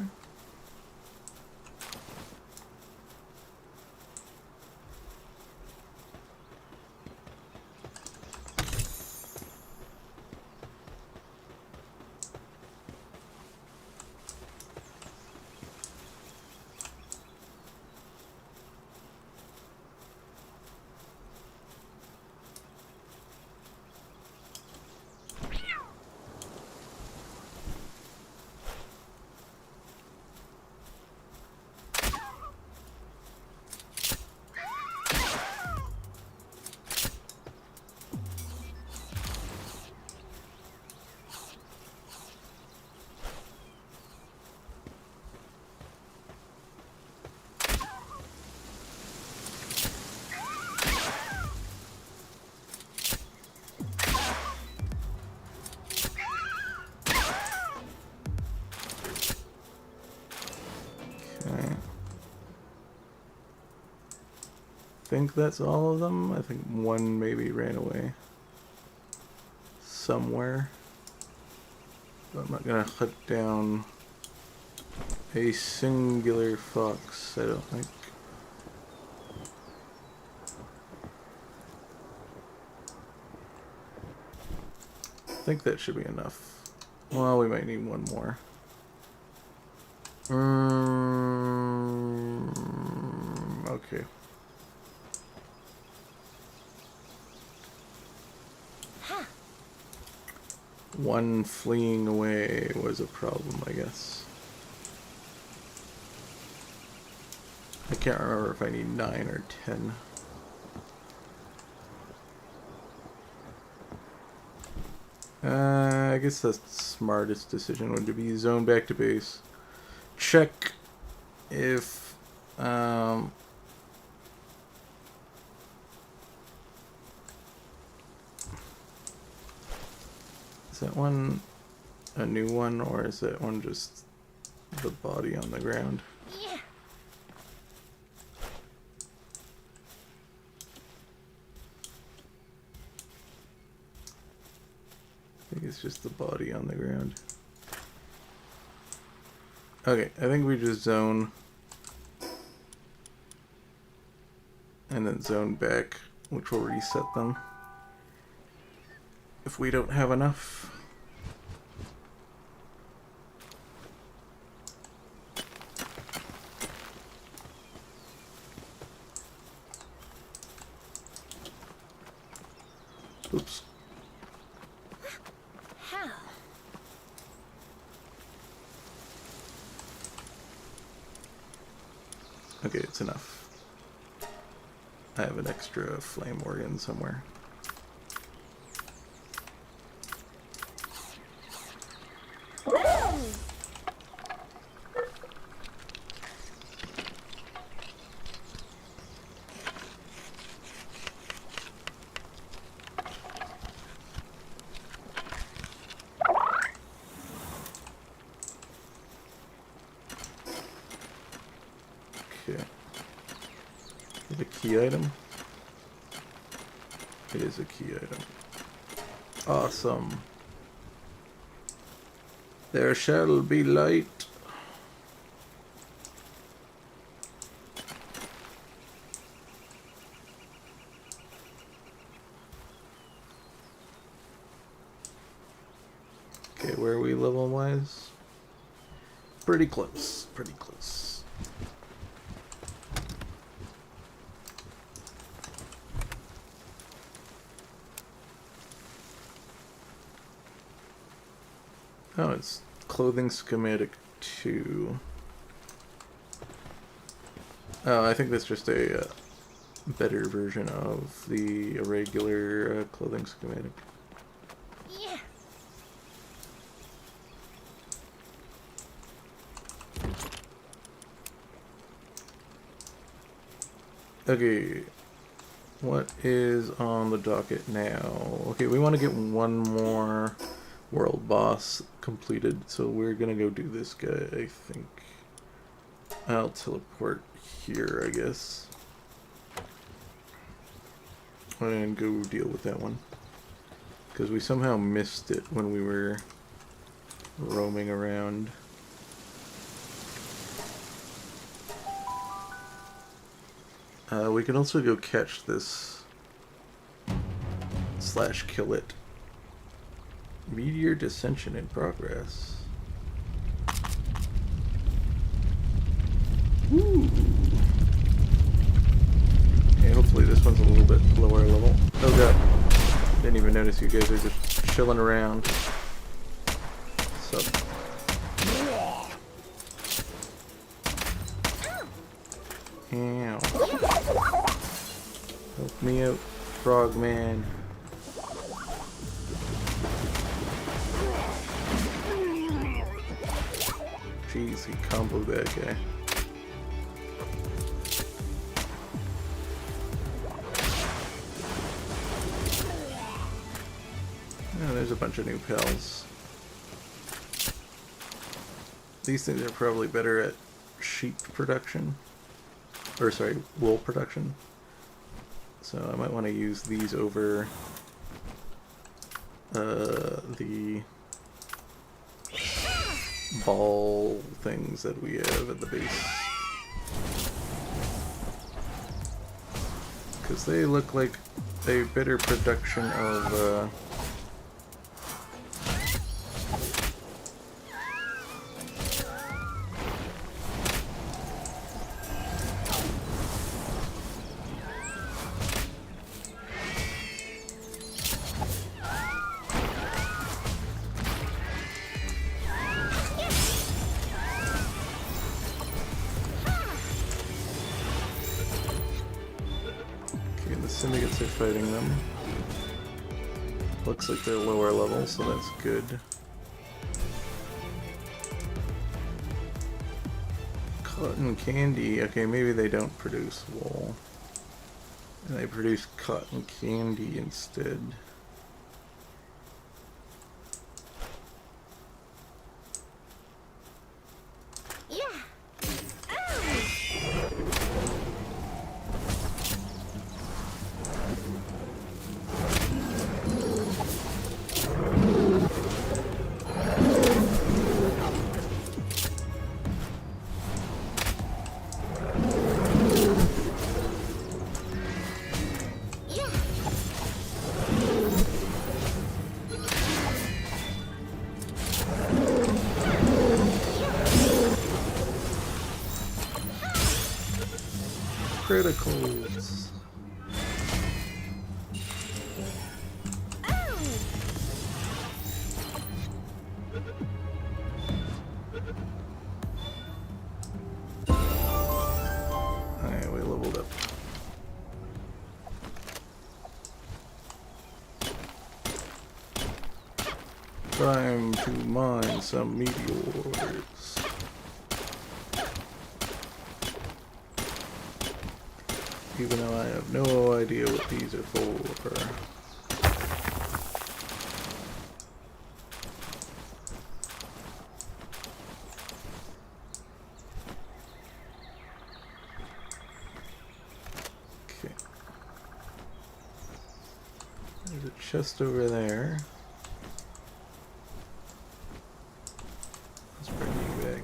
I think that's all of them. I think one maybe ran away somewhere. But I'm not gonna hunt down a singular fox, I don't think. I think that should be enough. Well, we might need one more. Okay. One fleeing away was a problem, I guess. I can't remember if I need 9 or 10. I guess the smartest decision would be zone back to base. Check if is that one a new one, or is that one just the body on the ground? Yeah. I think it's just the body on the ground. Okay, I think we just zone and then zone back, which will reset them if we don't have enough. Oops. How? Okay, it's enough. I have an extra flame organ somewhere. Okay. Is it a key item? It is a key item. Awesome. There shall be light. Okay, where are we level-wise? Pretty close, pretty close. Oh, it's clothing schematic 2. Oh, I think that's just a better version of the irregular clothing schematic. Yeah. Okay, what is on the docket now? Okay, we want to get one more world boss completed, so we're gonna go do this guy, I think. I'll teleport here, I guess. And go deal with that one. Because we somehow missed it when we were roaming around. We can also go catch this / kill it. Meteor dissension in progress. Ooh. Okay, hopefully this one's a little bit lower level. Oh god. Didn't even notice you guys are just chilling around. Sup? Ow. Help me out, Frogman. Jeez, he comboed that guy. Oh, there's a bunch of new pals. These things are probably better at sheep production. Or sorry, wool production. So I might want to use these over the ball things that we have at the base. Because they look like a better production of syndicates are fighting them. Looks like they're lower level, so that's good. Cotton candy. Okay, maybe they don't produce wool. And they produce cotton candy instead. Yeah. Criticals. Alright, we leveled up. Time to mine some meteors. Even though I have no idea what these are for. Okay. There's a chest over there. Let's bring you back.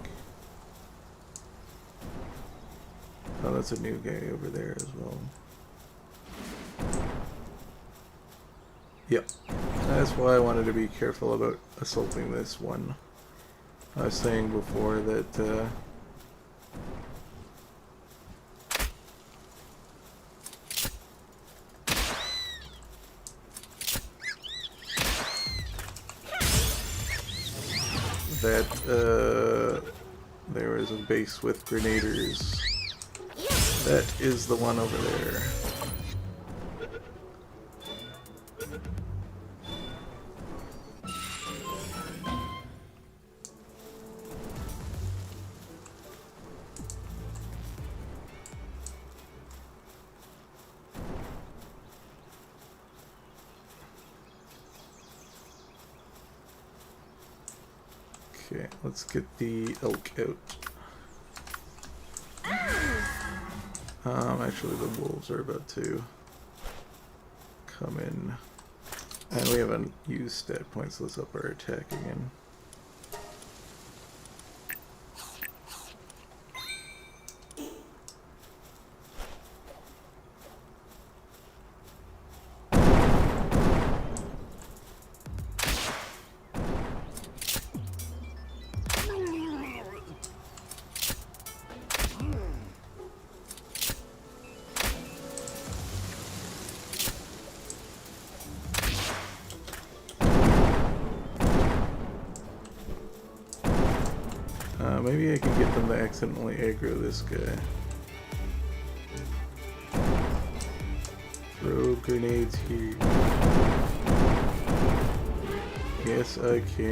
Oh, that's a new guy over there as well. Yep. That's why I wanted to be careful about assaulting this one. I was saying before that there is a base with grenadiers. That is the one over there. Okay, let's get the elk out. Actually the wolves are about to come in. And we haven't used stat points, let's up our attack again. Maybe I can get them to accidentally aggro this guy. Throw grenades here. Yes, I can.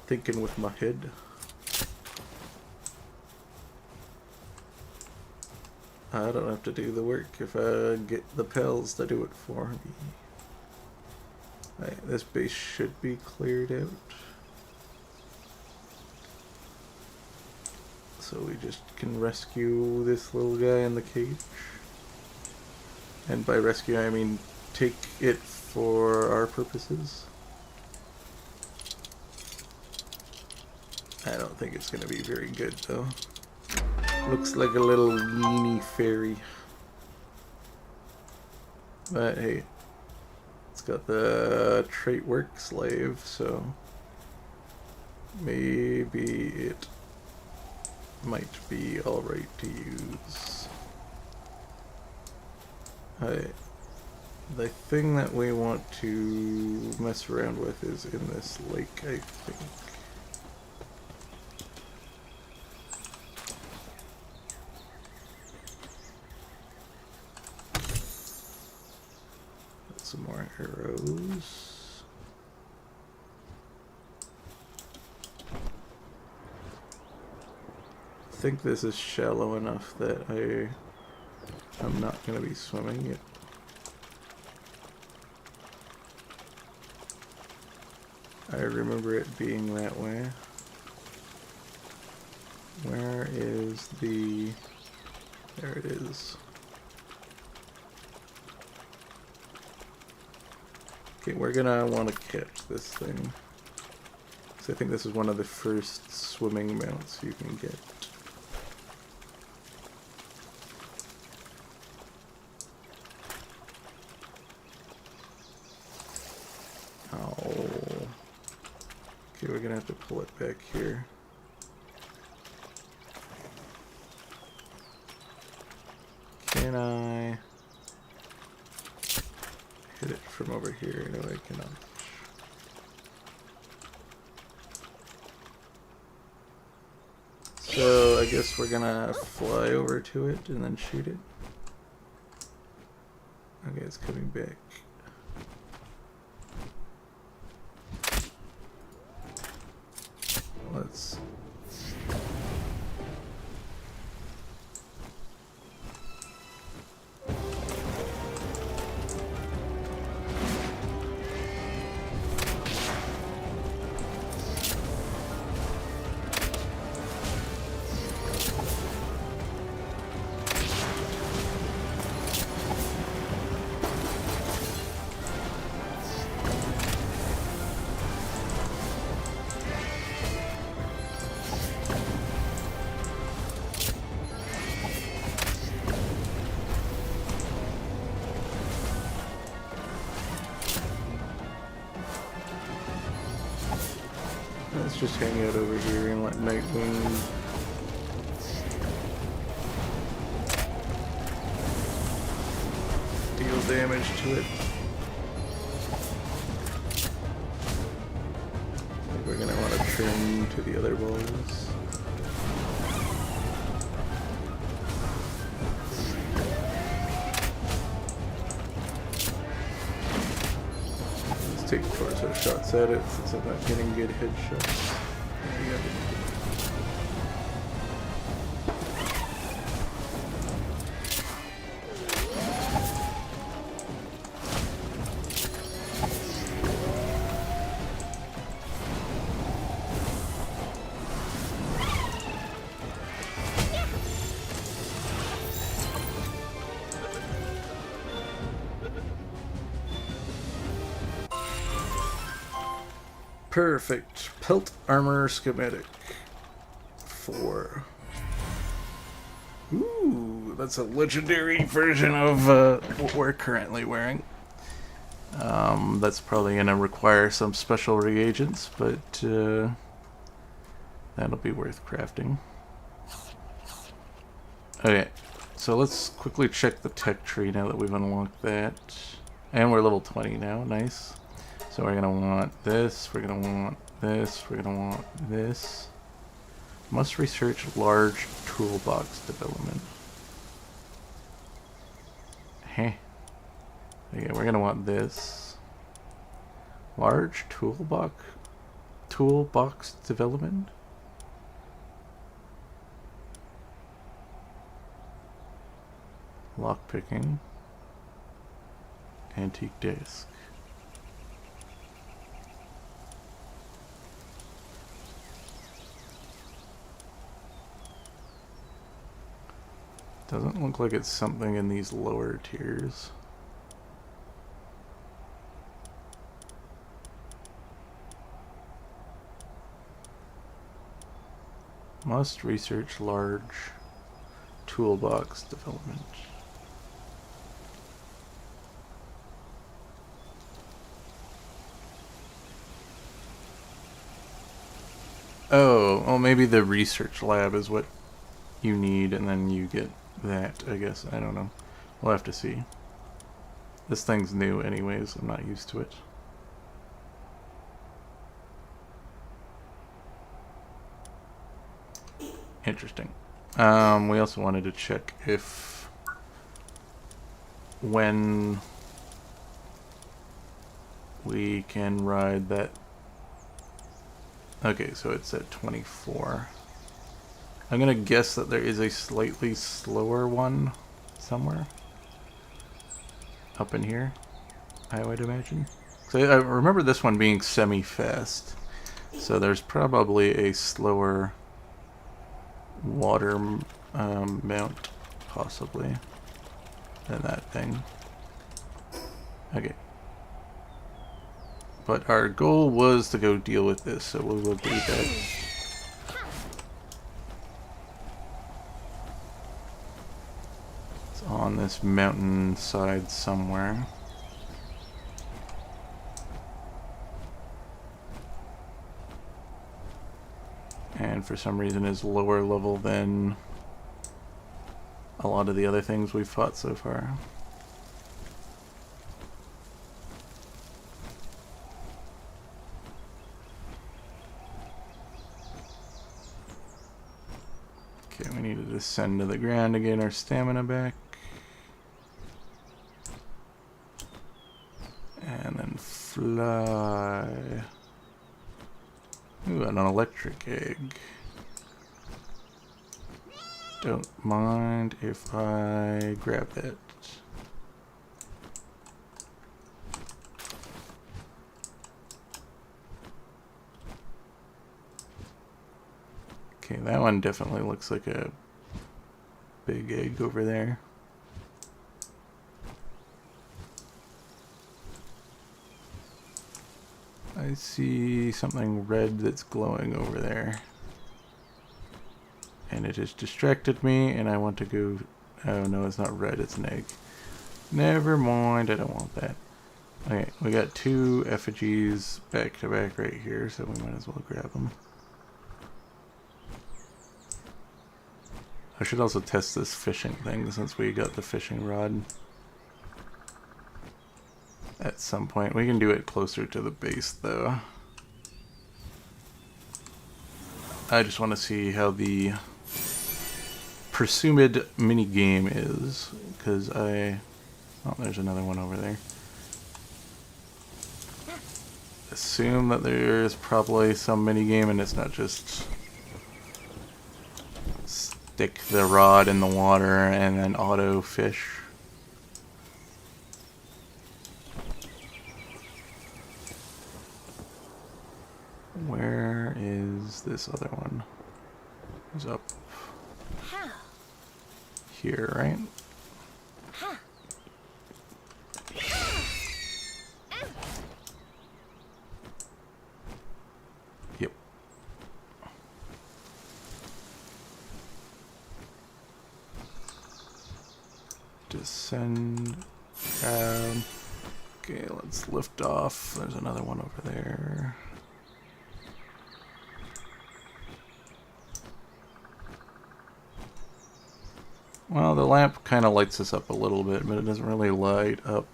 Thinking with my head. I don't have to do the work if I get the pals to do it for me. Right, this base should be cleared out. So we just can rescue this little guy in the cage. And by rescue I mean take it for our purposes. I don't think it's going to be very good though. Looks like a little weenie fairy. But hey, it's got the trait work slave, so maybe it might be alright to use. The thing that we want to mess around with is in this lake, I think. some more arrows. I think this is shallow enough that I'm not going to be swimming yet. I remember it being that way. Where is the... There it is. Okay, we're gonna want to catch this thing. So I think this is one of the first swimming mounts you can get. Oh. Okay, we're gonna have to pull it back here. Can I hit it from over here? No, I cannot. So I guess we're gonna fly over to it and then shoot it. Okay, it's coming back. Let's... Let's just hang out over here and let Nightwing deal damage to it. I think we're gonna want to trim to the other walls. Take torso shots at it since I'm not getting good headshots. Perfect. Pelt armor schematic 4. Ooh, that's a legendary version of what we're currently wearing. That's probably going to require some special reagents, but that'll be worth crafting. Okay, so let's quickly check the tech tree now that we've unlocked that. And we're level 20 now, nice. So we're gonna want this, we're gonna want this, we're gonna want this. Must research large toolbox development. Heh. Okay, we're gonna want this. Large toolbox development? Lockpicking. Antique desk. Doesn't look like it's something in these lower tiers. Must research large toolbox development. Oh, well maybe the research lab is what you need and then you get that, I guess. I don't know. We'll have to see. This thing's new anyways. I'm not used to it. Interesting. We also wanted to check if when we can ride that. Okay, so it's at 24. I'm gonna guess that there is a slightly slower one somewhere up in here, I would imagine. So I remember this one being semi-fast, so there's probably a slower water mount, possibly, than that thing. Okay. But our goal was to go deal with this, so we will do that. It's on this mountain side somewhere. And for some reason is lower level than a lot of the other things we've fought so far. Okay, we need to descend to the ground to gain our stamina back. And then fly. Ooh, an electric egg. Don't mind if I grab it. Okay, that one definitely looks like a big egg over there. I see something red that's glowing over there. And it has distracted me, and I want to go... Oh no, it's not red, it's an egg. Never mind, I don't want that. Okay, we got two effigies back to back right here, so we might as well grab them. I should also test this fishing thing since we got the fishing rod. At some point. We can do it closer to the base though. I just want to see how the presumed mini game is, because oh, there's another one over there. Assume that there's probably some mini game and it's not just stick the rod in the water and then auto fish. Where is this other one? It's up here, right? Yep. Descend. Okay, let's lift off. There's another one over there. Well, the lamp kind of lights us up a little bit, but it doesn't really light up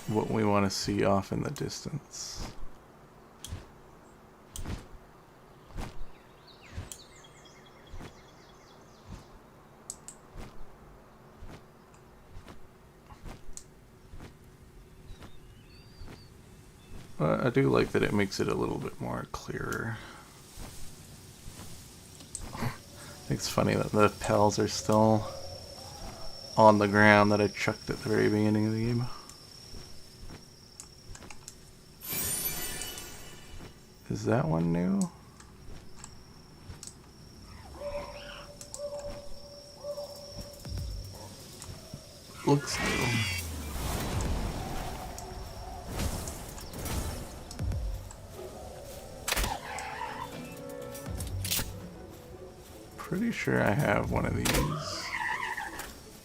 what we want to see off in the distance. But I do like that it makes it a little bit more clearer. It's funny that the pals are still on the ground that I chucked at the very beginning of the game. Is that one new? Looks new. Pretty sure I have one of these,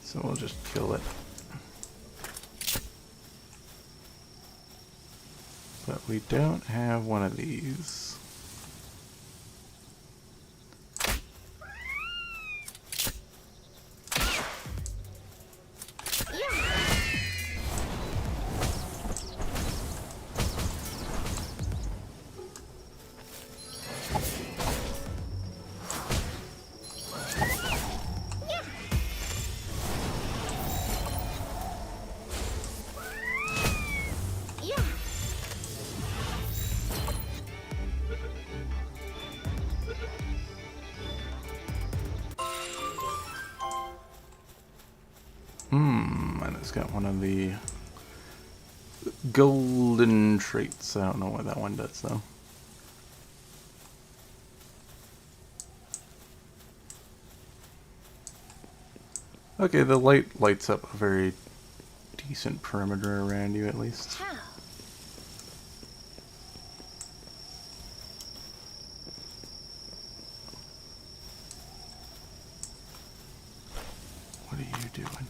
so we'll just kill it. But we don't have one of these. And it's got one of the golden traits. I don't know what that one does though. Okay, the light lights up a very decent perimeter around you at least. How? What are you doing?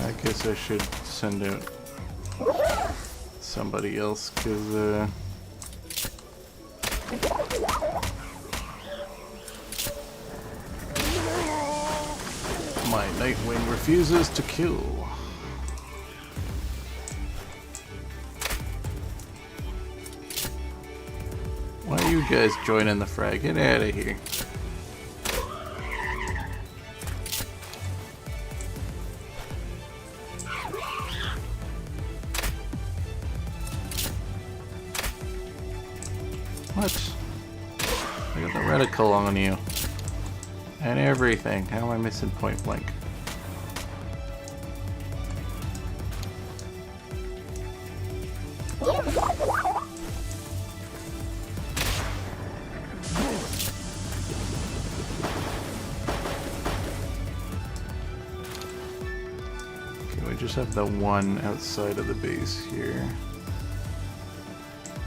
I guess I should send out somebody else, because my Nightwing refuses to kill. Why are you guys joining the fray? Get out of here. What? I got the reticle on you. And everything. How am I missing point blank? Okay, we just have the one outside of the base here.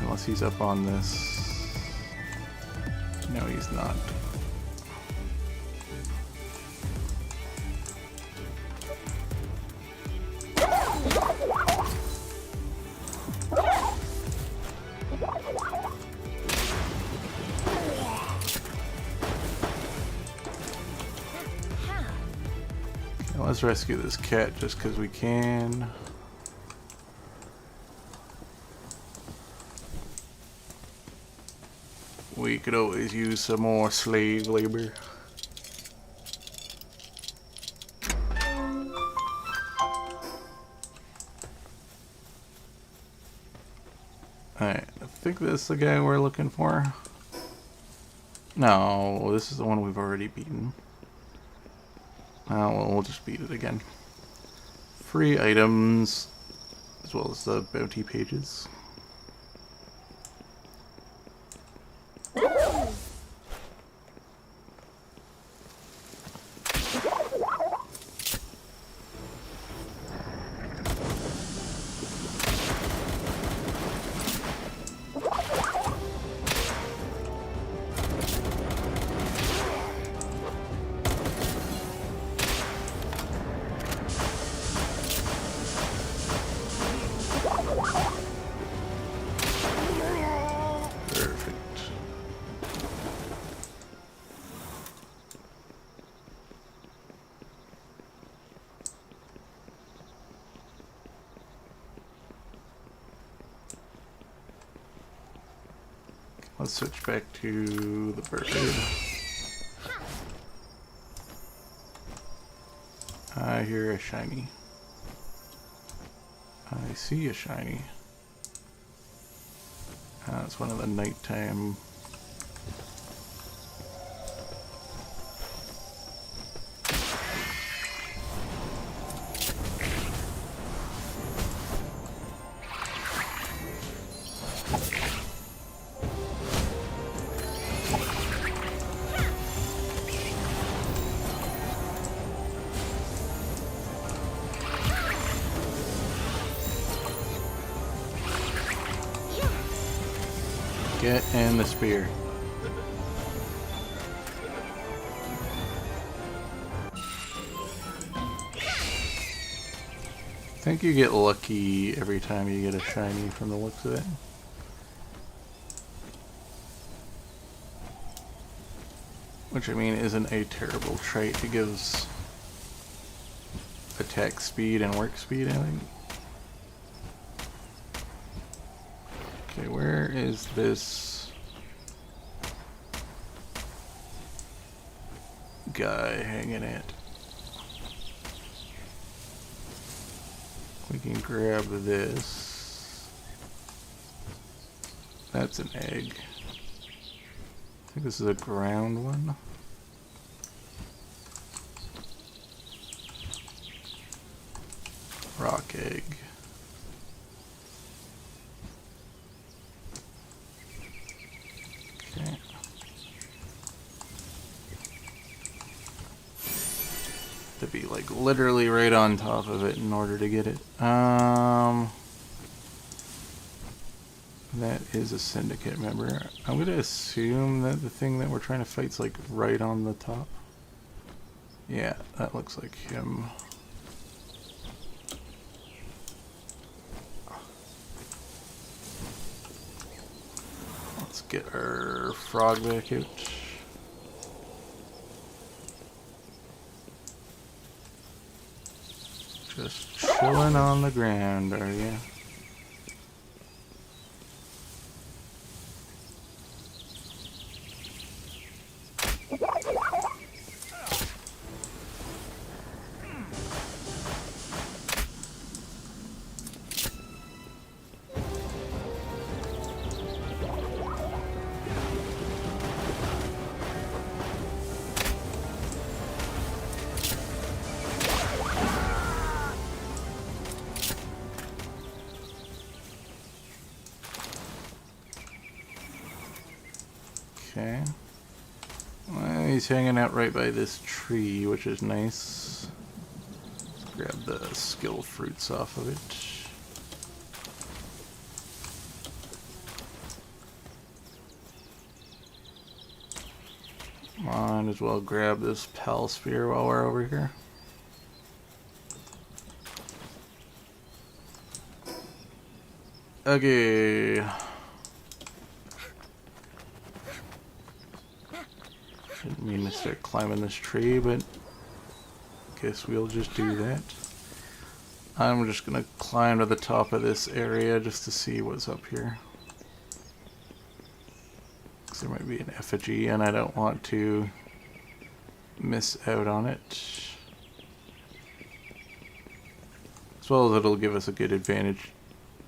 Unless he's up on this. No, he's not. Now let's rescue this cat just because we can. We could always use some more slave labor. Alright, I think this is the guy we're looking for. No, this is the one we've already beaten. Oh, well, we'll just beat it again. Free items, as well as the bounty pages. Let's switch back to the bird. I hear a shiny. I see a shiny. It's one of the nighttime. Get in the spear. I think you get lucky every time you get a shiny from the looks of it. Which I mean isn't a terrible trait. It gives attack speed and work speed, I think. Okay, where is this guy hanging at? We can grab this. That's an egg. I think this is a ground one. Rock egg. Okay. To be like literally right on top of it in order to get it. That is a syndicate member. I'm gonna assume that the thing that we're trying to fight's like right on the top. Yeah, that looks like him. Let's get our frog back out. Just chilling on the ground, are you? Okay. Well, he's hanging out right by this tree, which is nice. Let's grab the skill fruits off of it. Might as well grab this pal spear while we're over here. Okay. Didn't mean to start climbing this tree, but guess we'll just do that. I'm just gonna climb to the top of this area just to see what's up here. 'Cause there might be an effigy and I don't want to miss out on it. As well as it'll give us a good advantage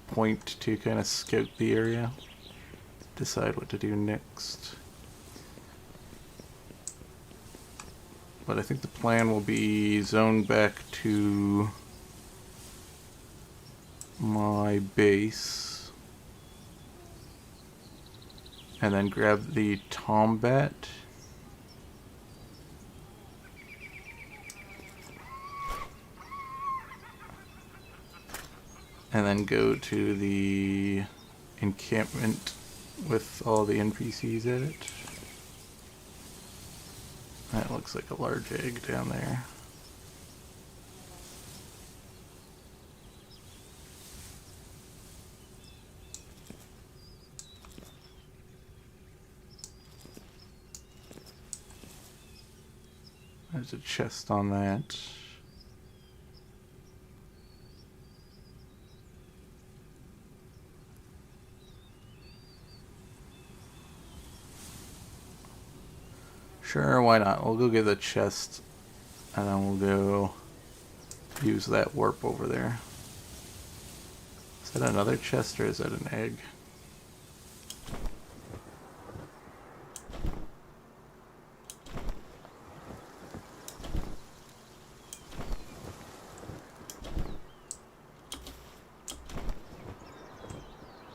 point to kind of scout the area. Decide what to do next. But I think the plan will be zone back to my base. And then grab the Tombat. And then go to the encampment with all the NPCs at it. That looks like a large egg down there. There's a chest on that. Sure, why not? We'll go get the chest, and then we'll go use that warp over there. Is that another chest, or is that an egg?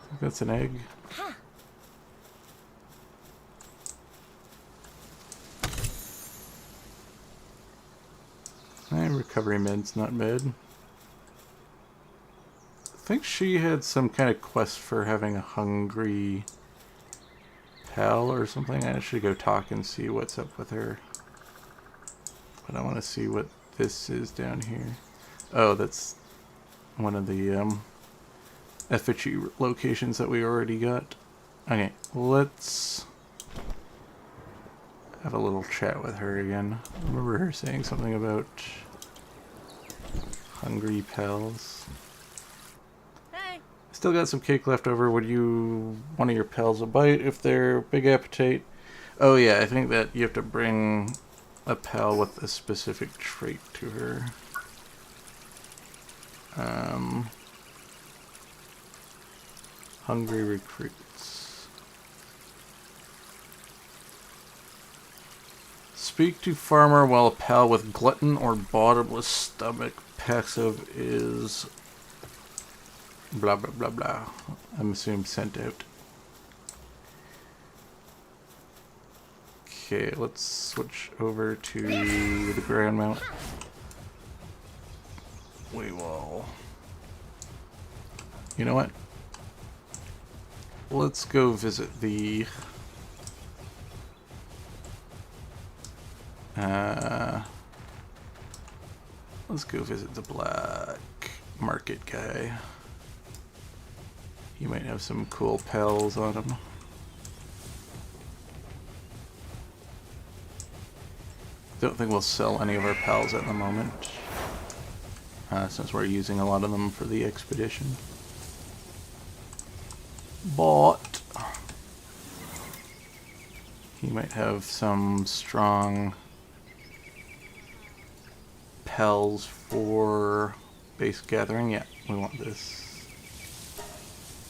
I think that's an egg. Recovery meds, not bad. I think she had some kind of quest for having a hungry pal or something. I should go talk and see what's up with her. But I want to see what this is down here. Oh, that's one of the effigy locations that we already got. Okay, let's have a little chat with her again. I remember her saying something about hungry pals. Hey. Still got some cake left over. Would you one of your pals a bite if they're big appetite? Oh yeah, I think that you have to bring a pal with a specific trait to her. Hungry recruits. Speak to farmer while a pal with glutton or bottomless stomach. Passive is blah blah blah blah. I'm assuming sent out. Okay, let's switch over to the ground mount. We will. You know what? Let's go visit the let's go visit the black market guy. He might have some cool pals on him. Don't think we'll sell any of our pals at the moment, since we're using a lot of them for the expedition. But he might have some strong pals for base gathering. Yeah, we want this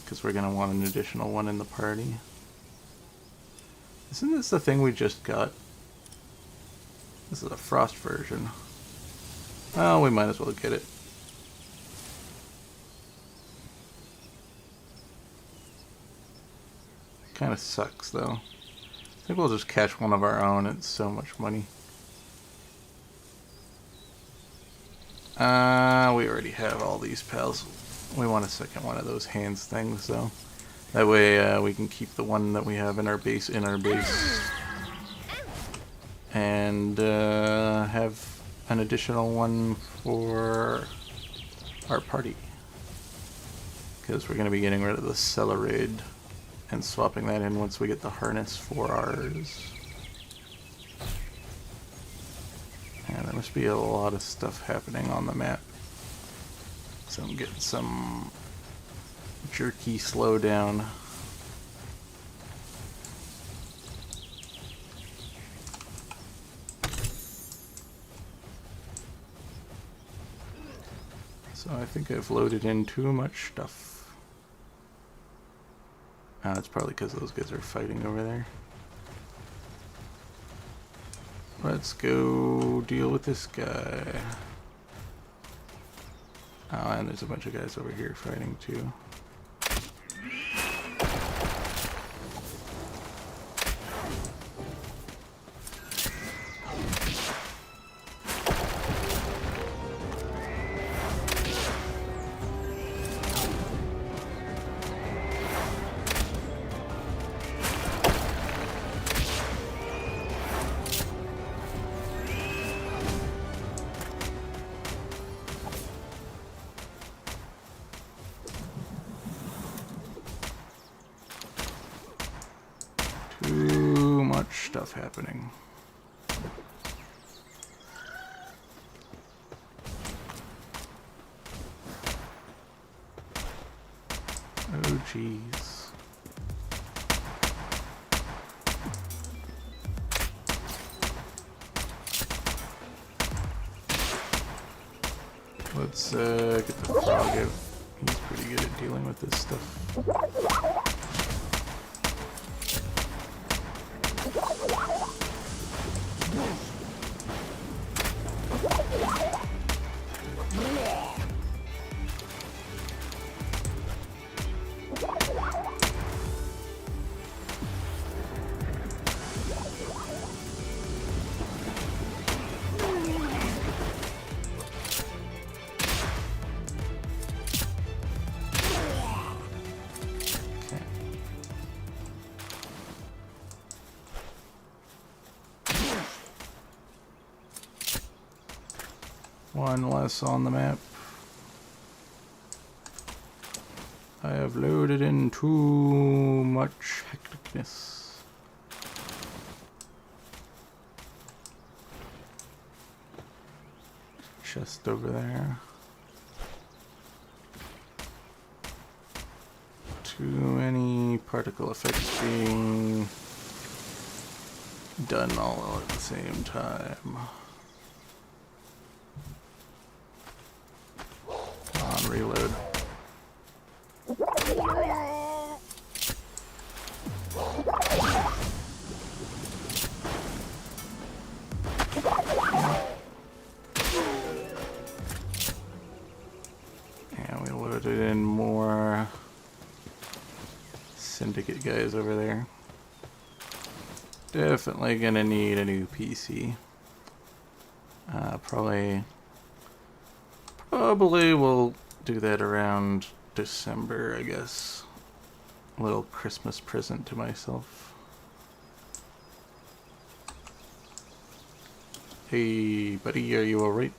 because we're gonna want an additional one in the party. Isn't this the thing we just got? This is a frost version. Oh, we might as well get it. Kind of sucks though. I think we'll just catch one of our own. It's so much money. We already have all these pals. We want a second one of those hands things though. That way we can keep the one that we have in our base and have an additional one for our party. Because we're going to be getting rid of the Celerade and swapping that in once we get the harness for ours. And there must be a lot of stuff happening on the map. So I'm getting some jerky slowdown. So I think I've loaded in too much stuff. That's probably because those guys are fighting over there. Let's go deal with this guy. Oh, and there's a bunch of guys over here fighting too. Too much stuff happening. Oh jeez. Let's get the frog out. He's pretty good at dealing with this stuff. One less on the map. I have loaded in too much hecticness. Chest over there. Too many particle effects being done all at the same time. Reload. put it in more syndicate guys over there. Definitely gonna need a new PC. Probably we'll do that around December, I guess. A little Christmas present to myself. Hey, buddy, are you alright?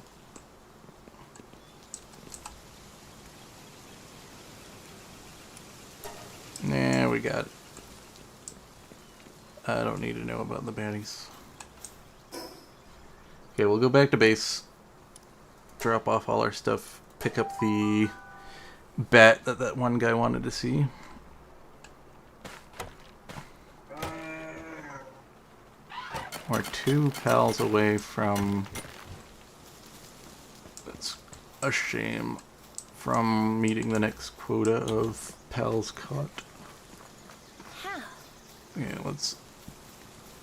Nah, we got it. I don't need to know about the baddies. Okay, we'll go back to base. Drop off all our stuff. Pick up the bat that one guy wanted to see. We're 2 pals away from... That's a shame. From meeting the next quota of pals caught. How? Yeah, let's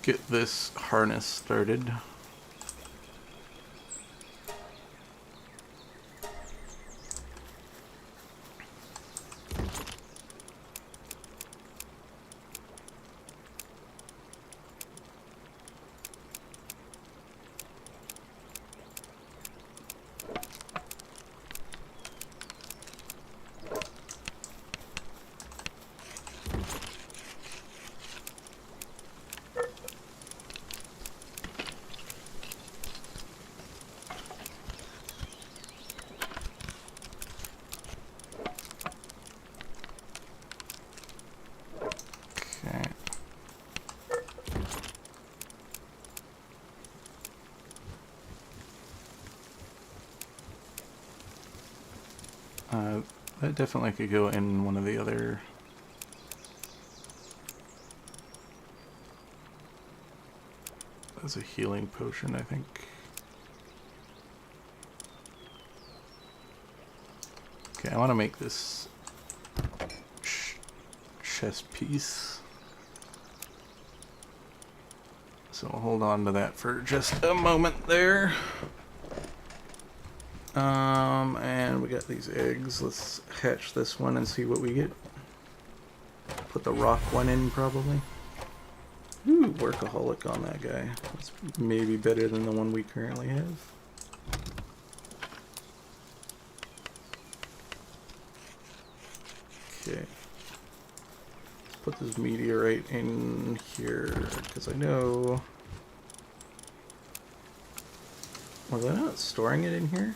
get this harness started. Okay. That definitely could go in one of the other... That's a healing potion, I think. Okay, I want to make this chest piece. So we'll hold on to that for just a moment there. And we got these eggs. Let's hatch this one and see what we get. Put the rock one in, probably. Ooh, workaholic on that guy. That's maybe better than the one we currently have. Okay. Let's put this meteorite in here, because I know... Was I not storing it in here?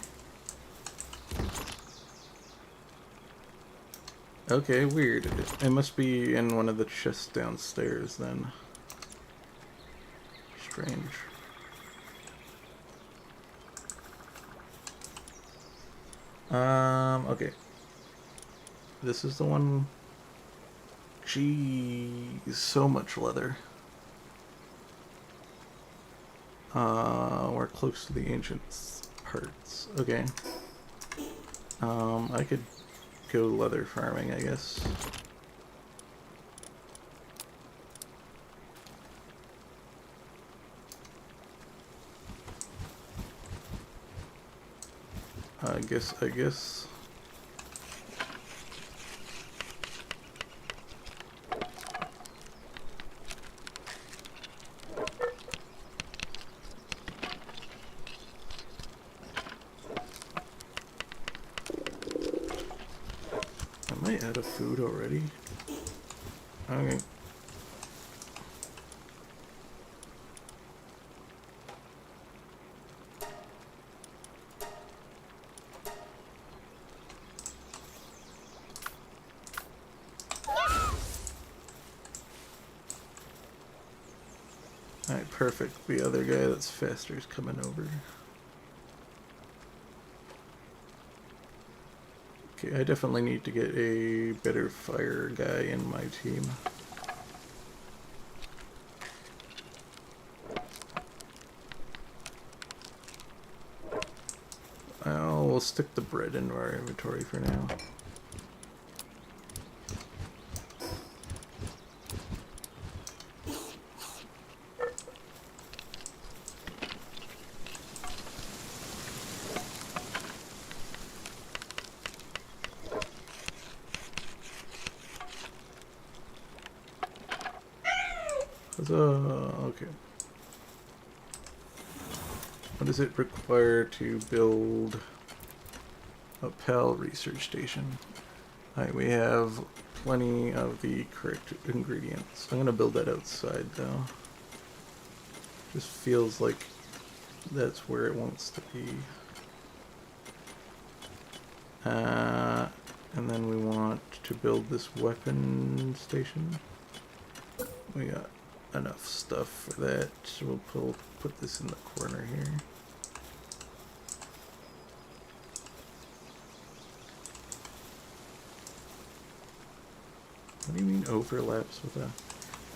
Okay, weird. It must be in one of the chests downstairs then. Strange. Okay. This is the one... Jeez, so much leather. We're close to the ancient parts. Okay. I could go leather farming, I guess. I guess. Am I out of food already? Okay. Alright, perfect. The other guy that's faster is coming over. Okay, I definitely need to get a better fire guy in my team. We'll stick the bread into our inventory for now. Okay. What does it require to build a PAL research station? Alright, we have plenty of the correct ingredients. I'm gonna build that outside though. Just feels like that's where it wants to be. And then we want to build this weapon station. We got enough stuff for that. We'll put this in the corner here. What do you mean overlaps with that?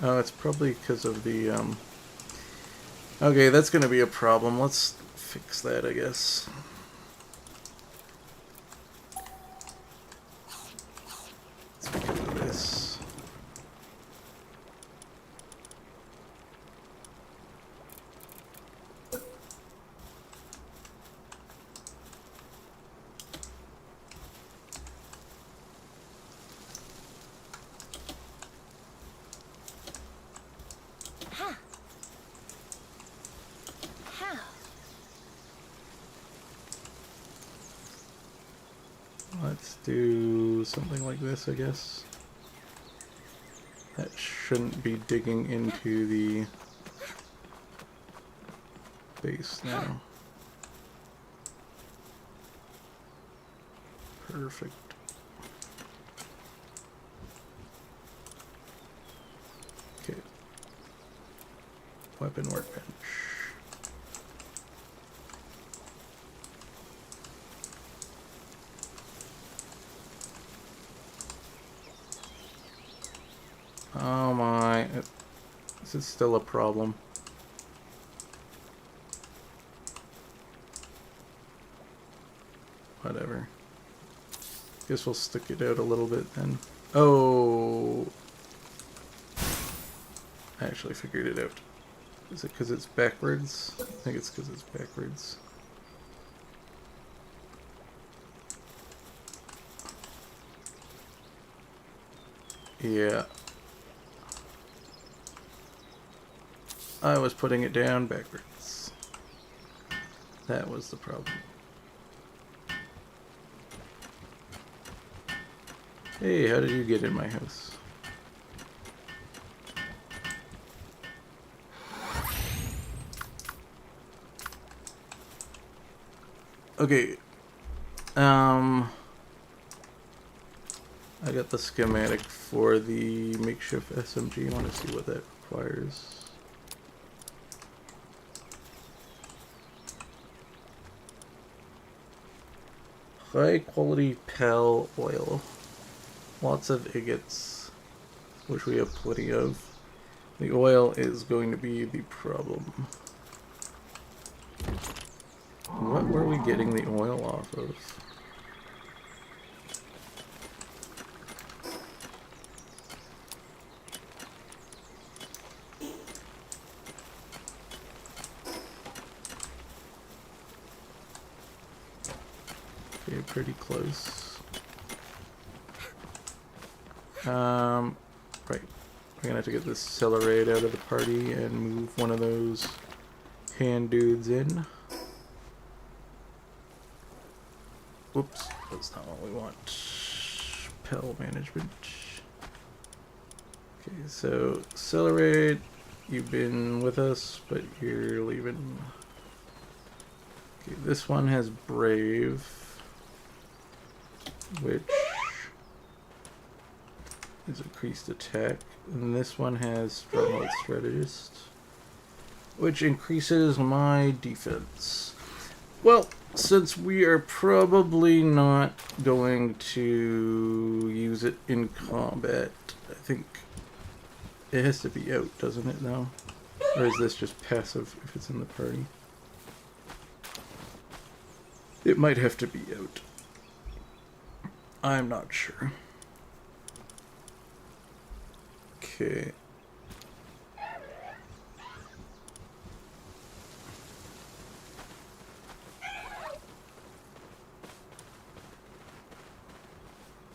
Oh, it's probably because of the, Okay, that's gonna be a problem. Let's fix that, I guess. It's because of this. Ha. How? Let's do something like this, I guess. That shouldn't be digging into the base now. Perfect. Okay. Weapon workbench. Oh my, this is still a problem. Whatever. Guess we'll stick it out a little bit then. Oh! I actually figured it out. Is it because it's backwards? I think it's because it's backwards. Yeah. I was putting it down backwards. That was the problem. Hey, how did you get in my house? Okay. I got the schematic for the makeshift SMG. I want to see what that requires. High quality PAL oil. Lots of agates, which we have plenty of. The oil is going to be the problem. What were we getting the oil off of? Okay, pretty close. Right. We're gonna have to get this Celerate out of the party and move one of those hand dudes in. Whoops, that's not what we want. PAL management. Okay, so Celerate, you've been with us, but you're leaving. Okay, this one has Brave, which is increased attack, and this one has Stronghold Strategist, which increases my defense. Well, since we are probably not going to use it in combat, I think it has to be out, doesn't it now? Or is this just passive if it's in the party? It might have to be out. I'm not sure. Okay.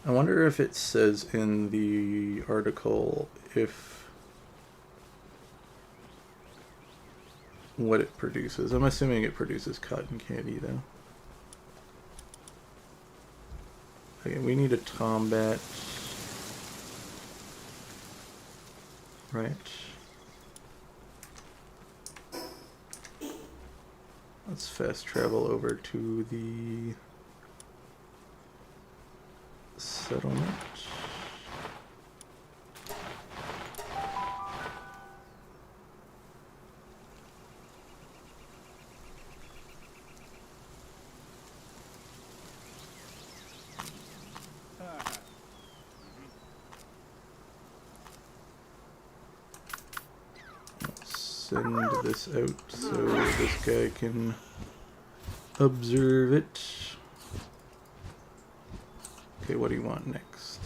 I wonder if it says in the article if what it produces. I'm assuming it produces cotton candy, though. Okay, we need a Tombat. Right. Let's fast travel over to the settlement. Send this out so this guy can observe it. Okay, what do you want next?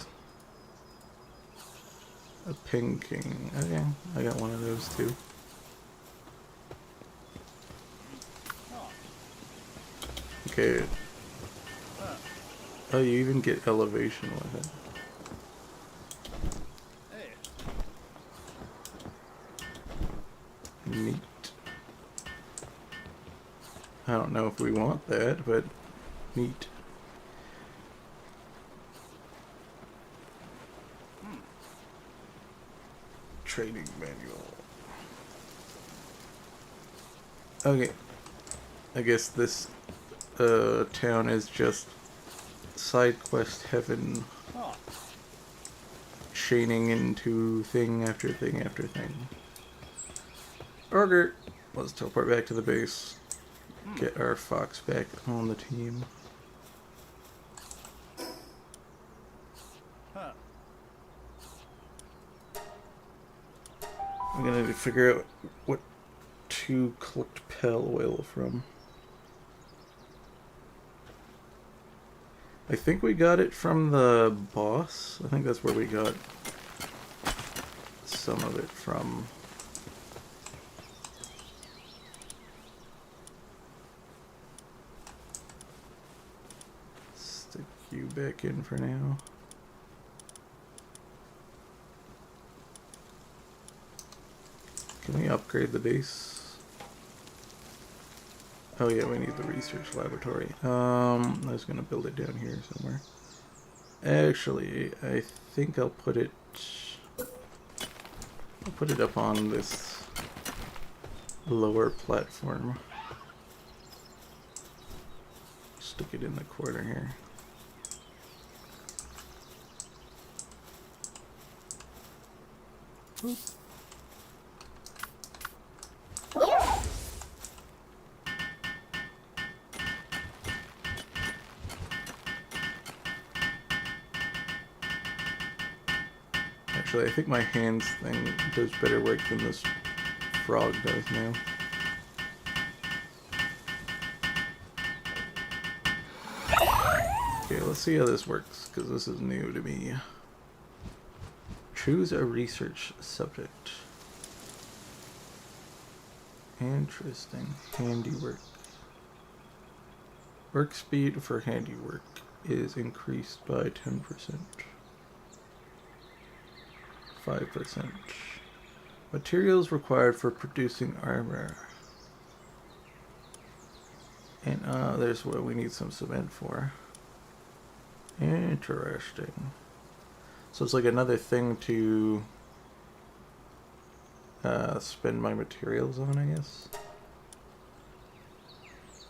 A pinking. Okay, I got one of those too. Okay. Oh, you even get elevation with it. Neat. I don't know if we want that, but neat. Trading manual. Okay. I guess this town is just side quest heaven. Chaining into thing after thing after thing. Order. Let's teleport back to the base. Get our fox back on the team. I'm gonna need to figure out what to collect PalWorld from. I think we got it from the boss. I think that's where we got some of it from. Stick you back in for now. Can we upgrade the base? Oh yeah, we need the research laboratory. I was gonna build it down here somewhere. Actually, I think I'll put it up on this lower platform. Stick it in the corner here. Oop. Actually, I think my hands thing does better work than this frog does now. Okay, let's see how this works, because this is new to me. Choose a research subject. Interesting. Handiwork. Work speed for handiwork is increased by 10%. 5%. Materials required for producing armor. And there's what we need some cement for. Interesting. So it's like another thing to spend my materials on, I guess.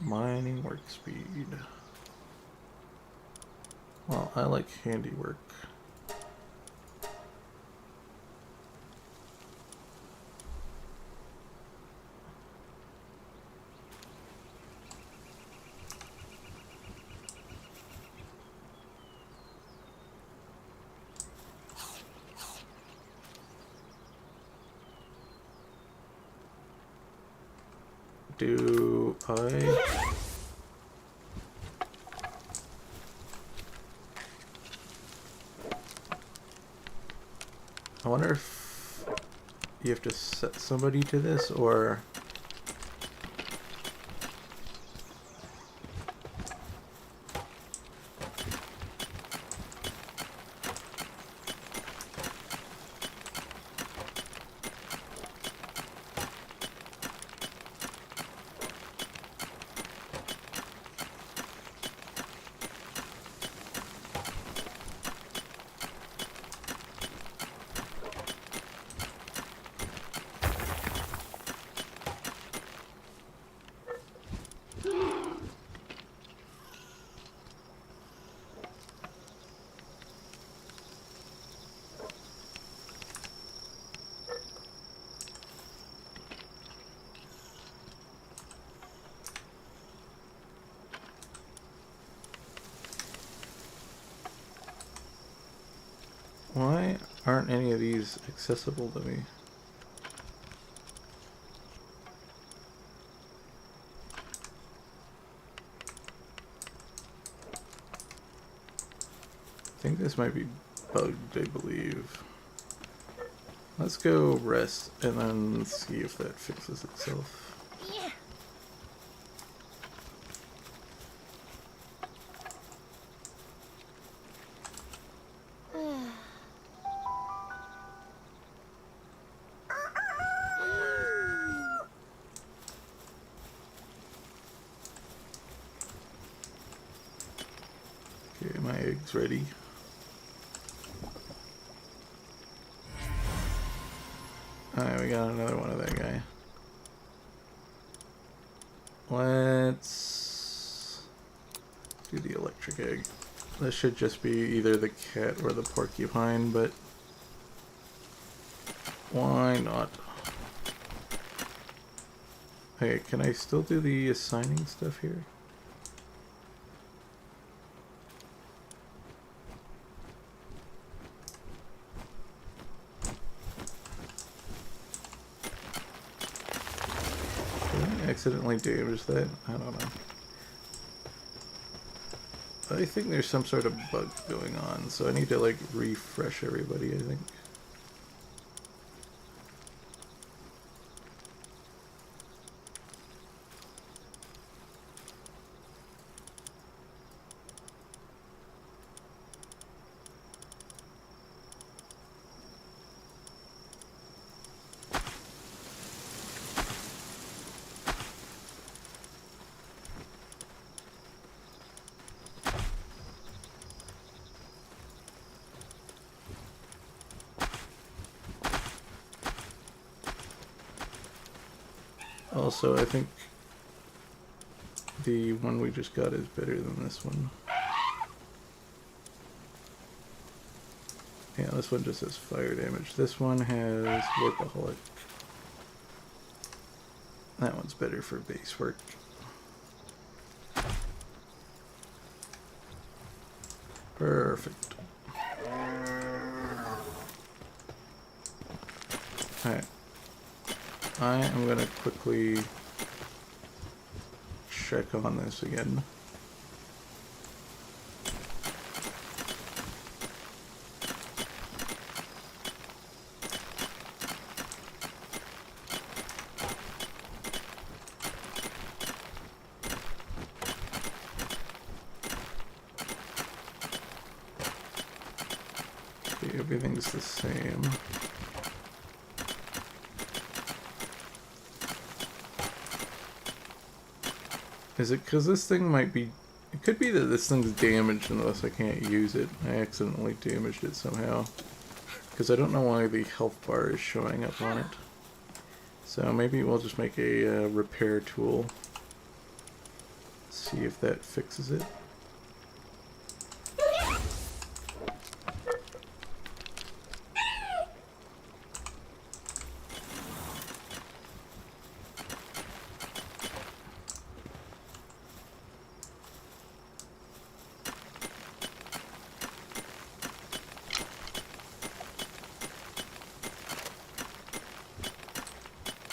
Mining work speed. Well, I like handiwork. Do I wonder if you have to set somebody to this, or Why aren't any of these accessible to me? I think this might be bugged, I believe. Let's go rest and then see if that fixes itself. Yeah. Okay, my egg's ready. Alright, we got another one of that guy. Let's do the electric egg. This should just be either the cat or the porcupine, but why not? Hey, can I still do the assigning stuff here? Did I accidentally damage that? I don't know. I think there's some sort of bug going on, so I need to like refresh everybody, I think. Also, I think the one we just got is better than this one. Yeah, this one just has fire damage. This one has workaholic. That one's better for base work. Perfect. Alright. I am going to quickly check on this again. Okay, everything's the same. Is it because this thing might be... It could be that this thing's damaged unless I can't use it. I accidentally damaged it somehow. Because I don't know why the health bar is showing up on it. So maybe we'll just make a repair tool. See if that fixes it.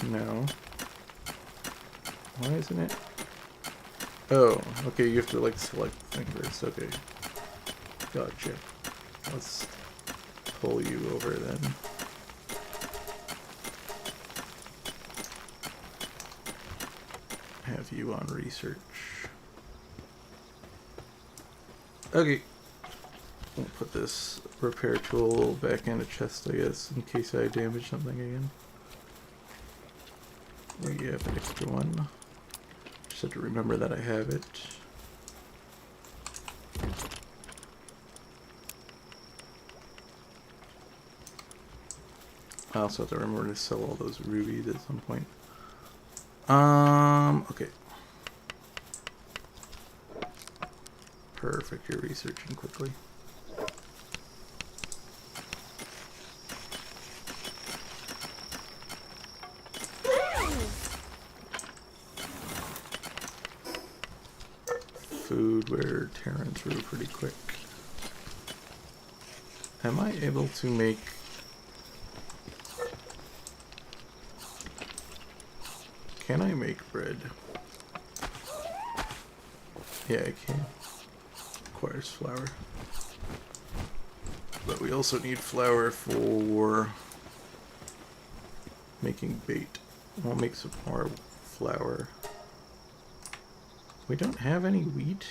No. Why isn't it? Oh, okay, you have to like select the thing first. Okay. Gotcha. Let's pull you over then. Have you on research. Okay. We'll put this repair tool back in a chest, I guess, in case I damage something again. There you have an extra one. Just have to remember that I have it. I also have to remember to sell all those rubies at some point. Okay. Perfect, you're researching quickly. Food, we're tearing through pretty quick. Am I able to make... Can I make bread? Yeah, I can. Requires flour. But we also need flour for making bait. We'll make some more flour. We don't have any wheat?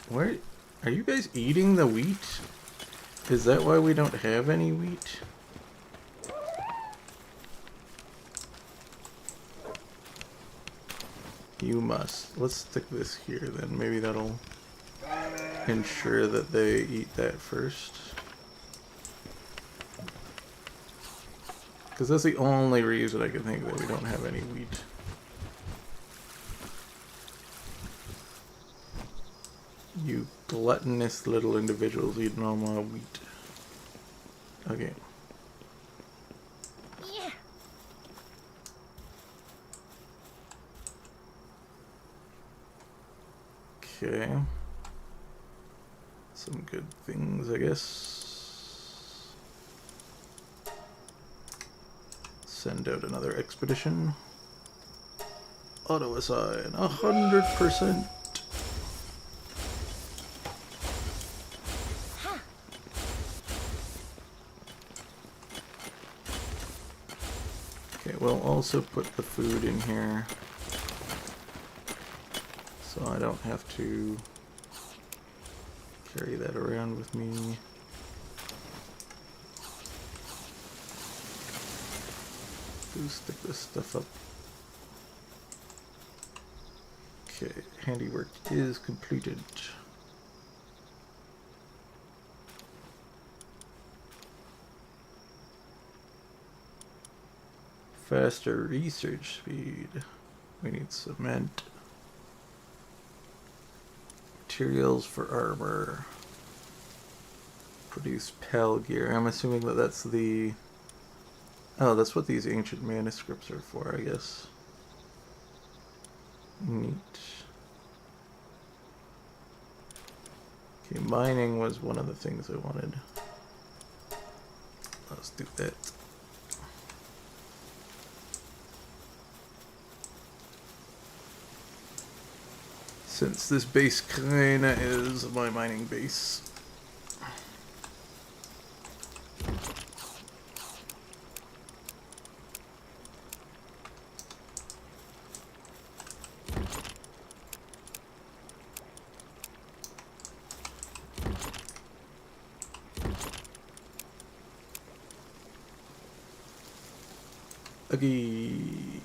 Where... Are you guys eating the wheat? Is that why we don't have any wheat? You must. Let's stick this here then. Maybe that'll ensure that they eat that first. Because that's the only reason I can think that we don't have any wheat. You gluttonous little individuals eating all my wheat. Okay. Yeah. Okay. Some good things, I guess. Send out another expedition. Auto assign 100%. Okay, we'll also put the food in here, so I don't have to carry that around with me. Do stick this stuff up. Okay, handiwork is completed. Faster research speed. We need cement. Materials for armor. Produce pal gear. I'm assuming that that's the... Oh, that's what these ancient manuscripts are for, I guess. Neat. Okay, mining was one of the things I wanted. Let's do that. Since this base kinda is my mining base. Okay.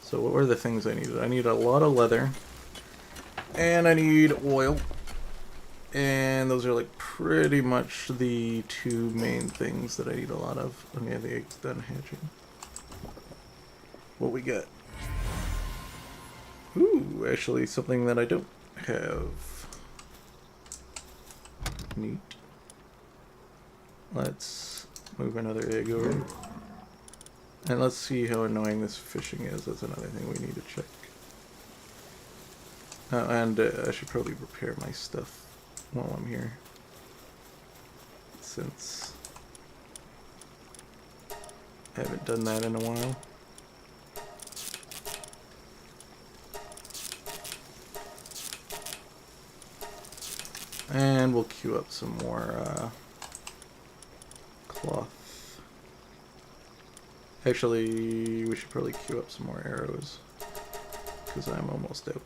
So what were the things I needed? I need a lot of leather. And I need oil. And those are like pretty much the two main things that I need a lot of. Okay, the egg's done hatching. What we got? Ooh, actually something that I don't have. Neat. Let's move another egg over. And let's see how annoying this fishing is. That's another thing we need to check. And I should probably repair my stuff while I'm here, since I haven't done that in a while. And we'll queue up some more cloth. Actually, we should probably queue up some more arrows, because I'm almost out.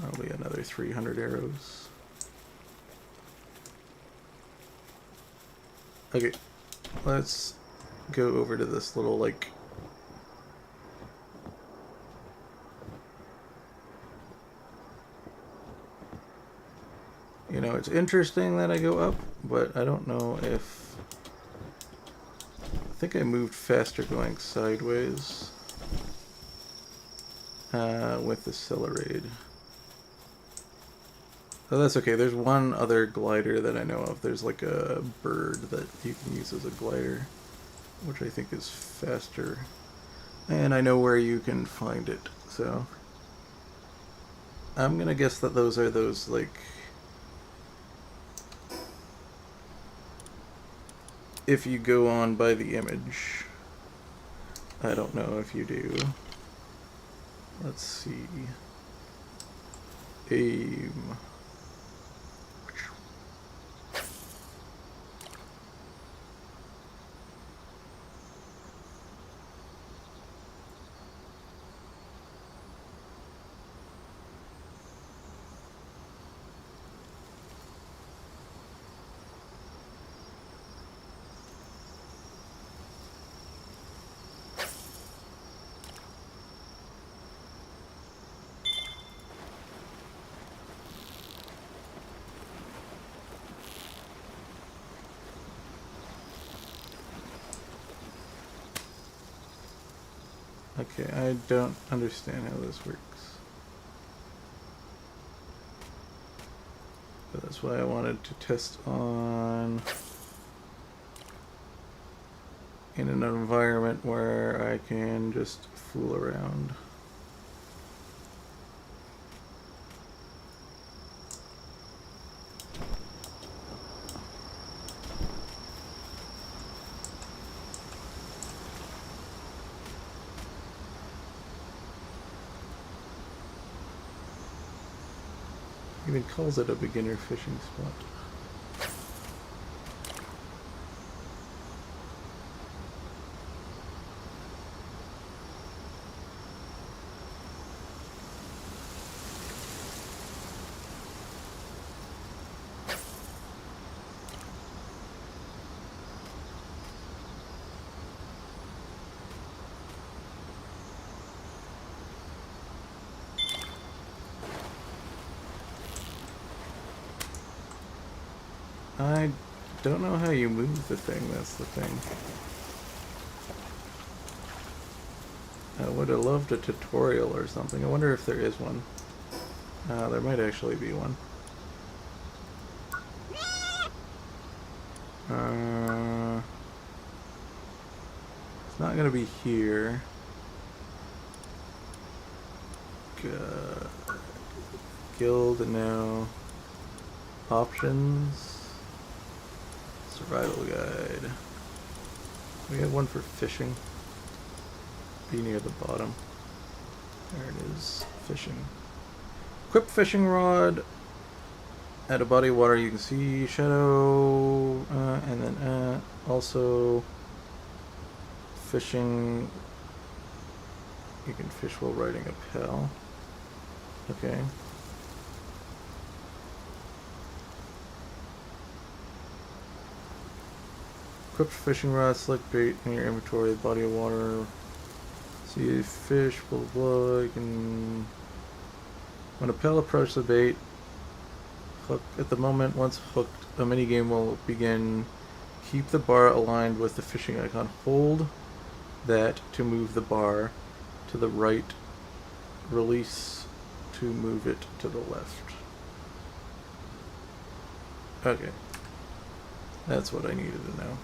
That'll be another 300 arrows. Okay, let's go over to this little, like... You know, it's interesting that I go up, but I don't know if... I think I moved faster going sideways with the Celerade. Oh, that's okay. There's one other glider that I know of. There's like a bird that you can use as a glider. which I think is faster. And I know where you can find it, so I'm gonna guess that those are those, like, if you go on by the image. I don't know if you do. Let's see. Aim. Okay, I don't understand how this works. But that's why I wanted to test on in an environment where I can just fool around. Even calls it a beginner fishing spot. I don't know how you move the thing, that's the thing. I would have loved a tutorial or something. I wonder if there is one. There might actually be one. It's not gonna be here. Guild, no. Options. Survival guide. We have one for fishing. Be near the bottom. There it is. Fishing. Equip fishing rod. At a body of water you can see shadow. And then also fishing. You can fish while riding a pail. Okay. Equipped fishing rod, select bait in your inventory, body of water. See fish, blah blah blah. You can. When a pail approaches the bait, hook at the moment. Once hooked, a minigame will begin. Keep the bar aligned with the fishing icon. Hold that to move the bar to the right. Release to move it to the left. Okay. That's what I needed to know.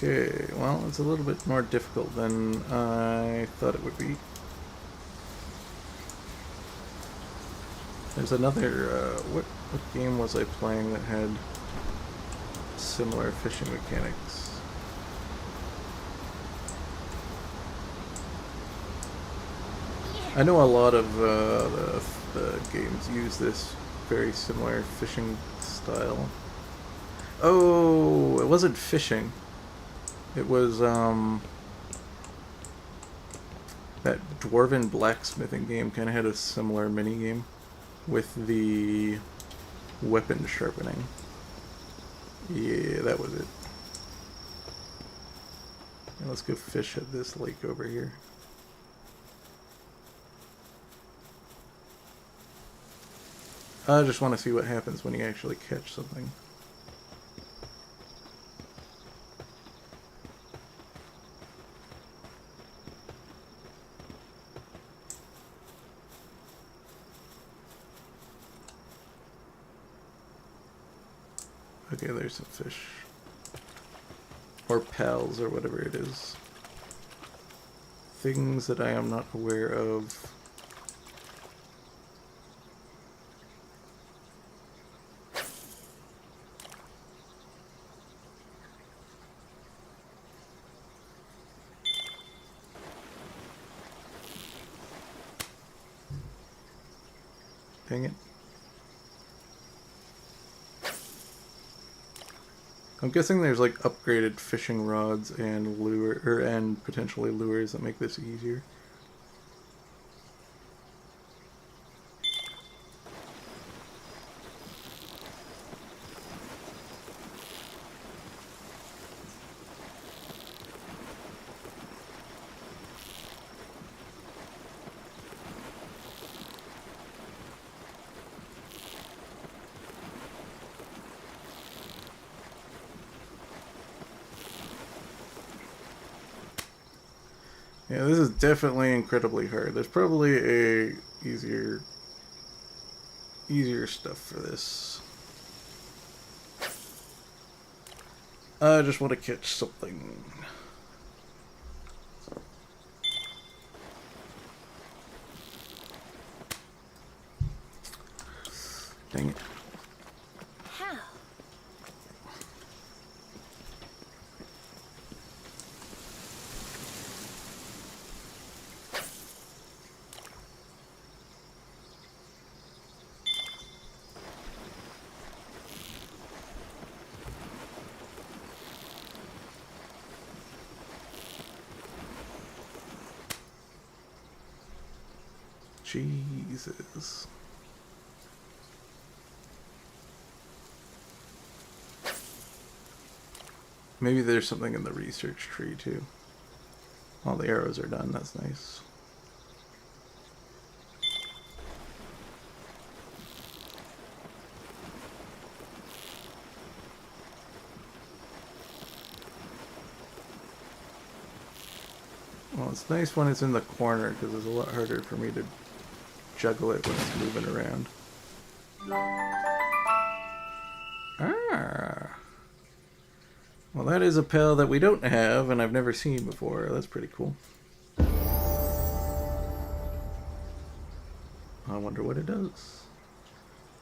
Okay, well, it's a little bit more difficult than I thought it would be. There's another, what game was I playing that had similar fishing mechanics? I know a lot of the games use this very similar fishing style. Oh, it wasn't fishing. It was, that Dwarven blacksmithing game kind of had a similar mini-game with the weapon sharpening. Yeah, that was it. And let's go fish at this lake over here. I just want to see what happens when you actually catch something. Okay, there's some fish. Or pals, or whatever it is. Things that I am not aware of. Dang it. I'm guessing there's like upgraded fishing rods and and potentially lures that make this easier. Yeah, this is definitely incredibly hard. There's probably a easier stuff for this. I just want to catch something. Dang it. How? Jesus. Maybe there's something in the research tree too. All the arrows are done, that's nice. Well, it's nice when it's in the corner because it's a lot harder for me to juggle it when it's moving around. Ah. Well, that is a pill that we don't have and I've never seen before. That's pretty cool. I wonder what it does.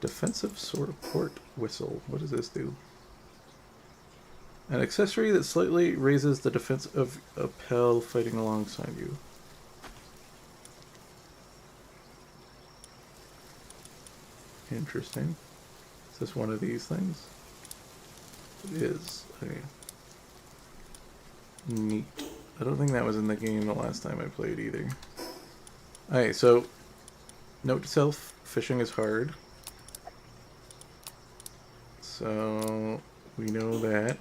Defensive support whistle. What does this do? An accessory that slightly raises the defense of a pal fighting alongside you. Interesting. Is this one of these things? It is. Okay. Neat. I don't think that was in the game the last time I played either. Alright, so note to self, fishing is hard. So we know that.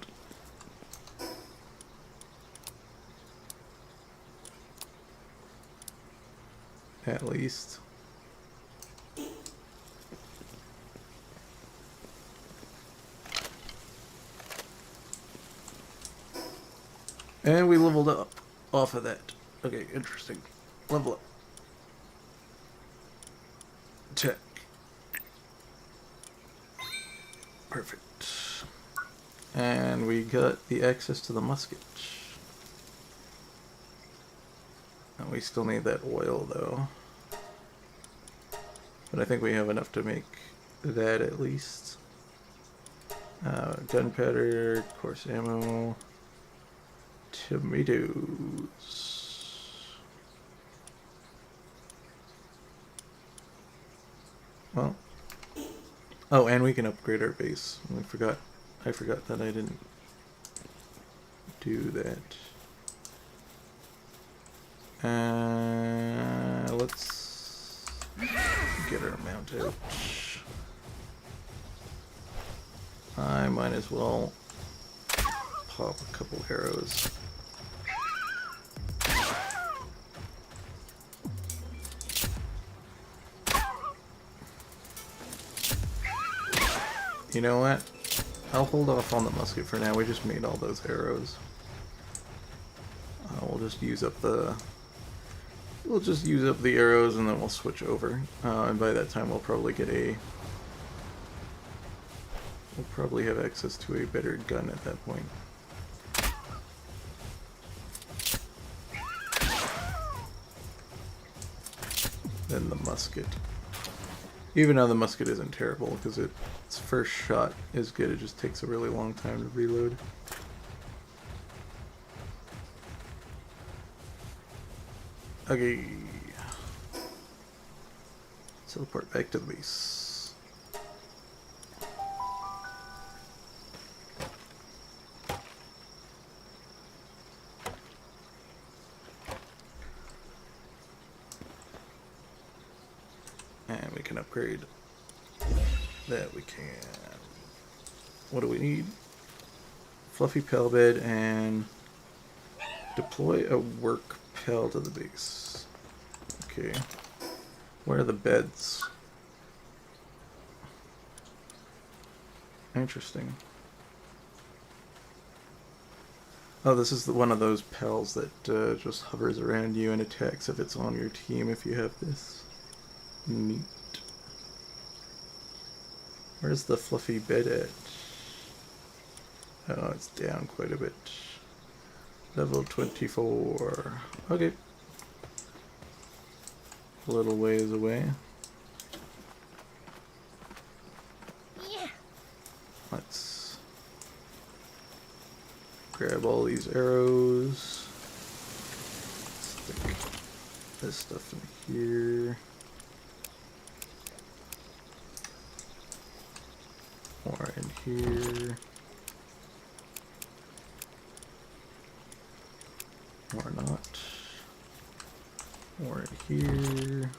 At least. And we leveled up off of that. Okay, interesting. Level up. Check. Perfect. And we got the access to the musket. And we still need that oil though. But I think we have enough to make that at least. Gunpowder, coarse ammo. Tomatoes. Well. Oh, and we can upgrade our base. I forgot that I didn't do that. Let's get our mount out. I might as well pop a couple arrows. You know what? I'll hold off on the musket for now. We just made all those arrows. We'll just use up the... We'll just use up the arrows and then we'll switch over. And by that time we'll probably get a... We'll probably have access to a better gun at that point. Than the musket. Even though the musket isn't terrible, because its first shot is good, it just takes a really long time to reload. Okay. Teleport back to the base. And we can upgrade that. We can. What do we need? Fluffy pal bed and deploy a work pal to the base. Okay. Where are the beds? Interesting. Oh, this is one of those pals that just hovers around you and attacks if it's on your team if you have this. Neat. Where's the fluffy bed at? Oh, it's down quite a bit. Level 24. Okay. A little ways away. Yeah. Let's grab all these arrows. Stick this stuff in here. More in here. More not. More in here.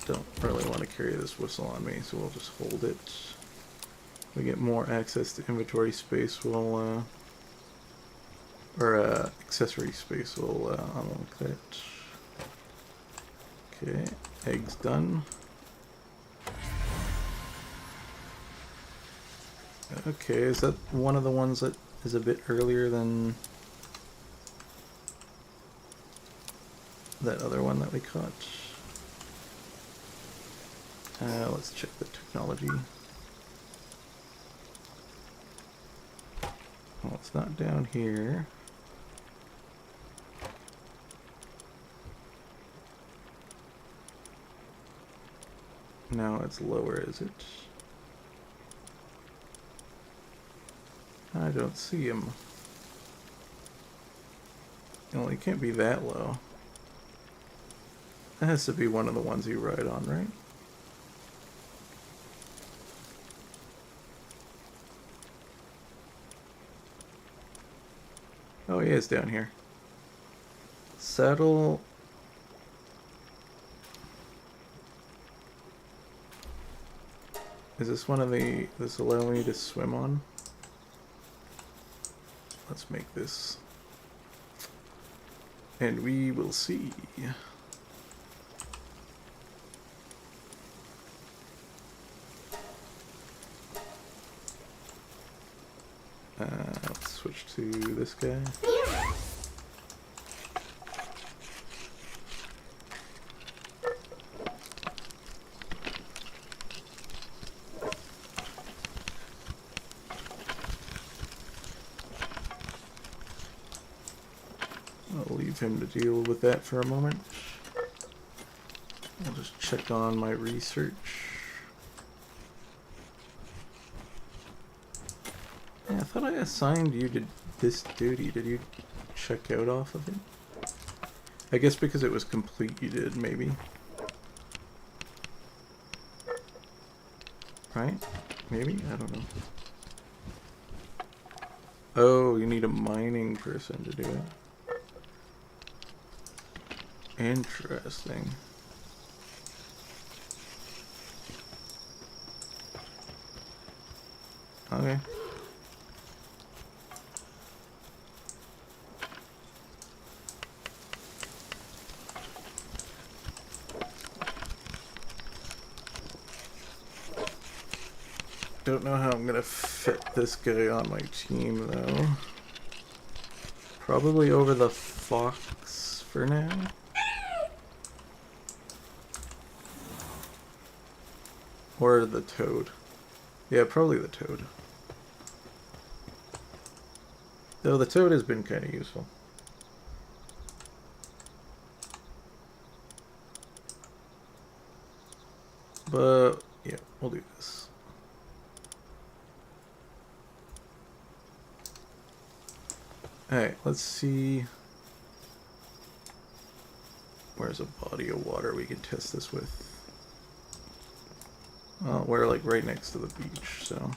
Don't really want to carry this whistle on me, so we'll just hold it. We get more access to inventory space, we'll or accessory space, we'll unlock that. Okay, eggs done. Okay, is that one of the ones that is a bit earlier than that other one that we caught? Let's check the technology. Well, it's not down here. No, it's lower, is it? I don't see him. Well, he can't be that low. That has to be one of the ones you ride on, right? Oh, he is down here. Saddle. Is this one of the... Does this allow me to swim on? Let's make this. And we will see. Let's switch to this guy. I'll leave him to deal with that for a moment. I'll just check on my research. Yeah, I thought I assigned you to this duty. Did you check out off of it? I guess because it was complete you did, maybe. Right? Maybe? I don't know. Oh, you need a mining person to do it. Interesting. Okay. don't know how I'm gonna fit this guy on my team though. Probably over the fox for now. Or the toad. Yeah, probably the toad. Though the toad has been kind of useful. But, yeah, we'll do this. Alright, let's see. Where's a body of water we can test this with? Well, we're like right next to the beach, so.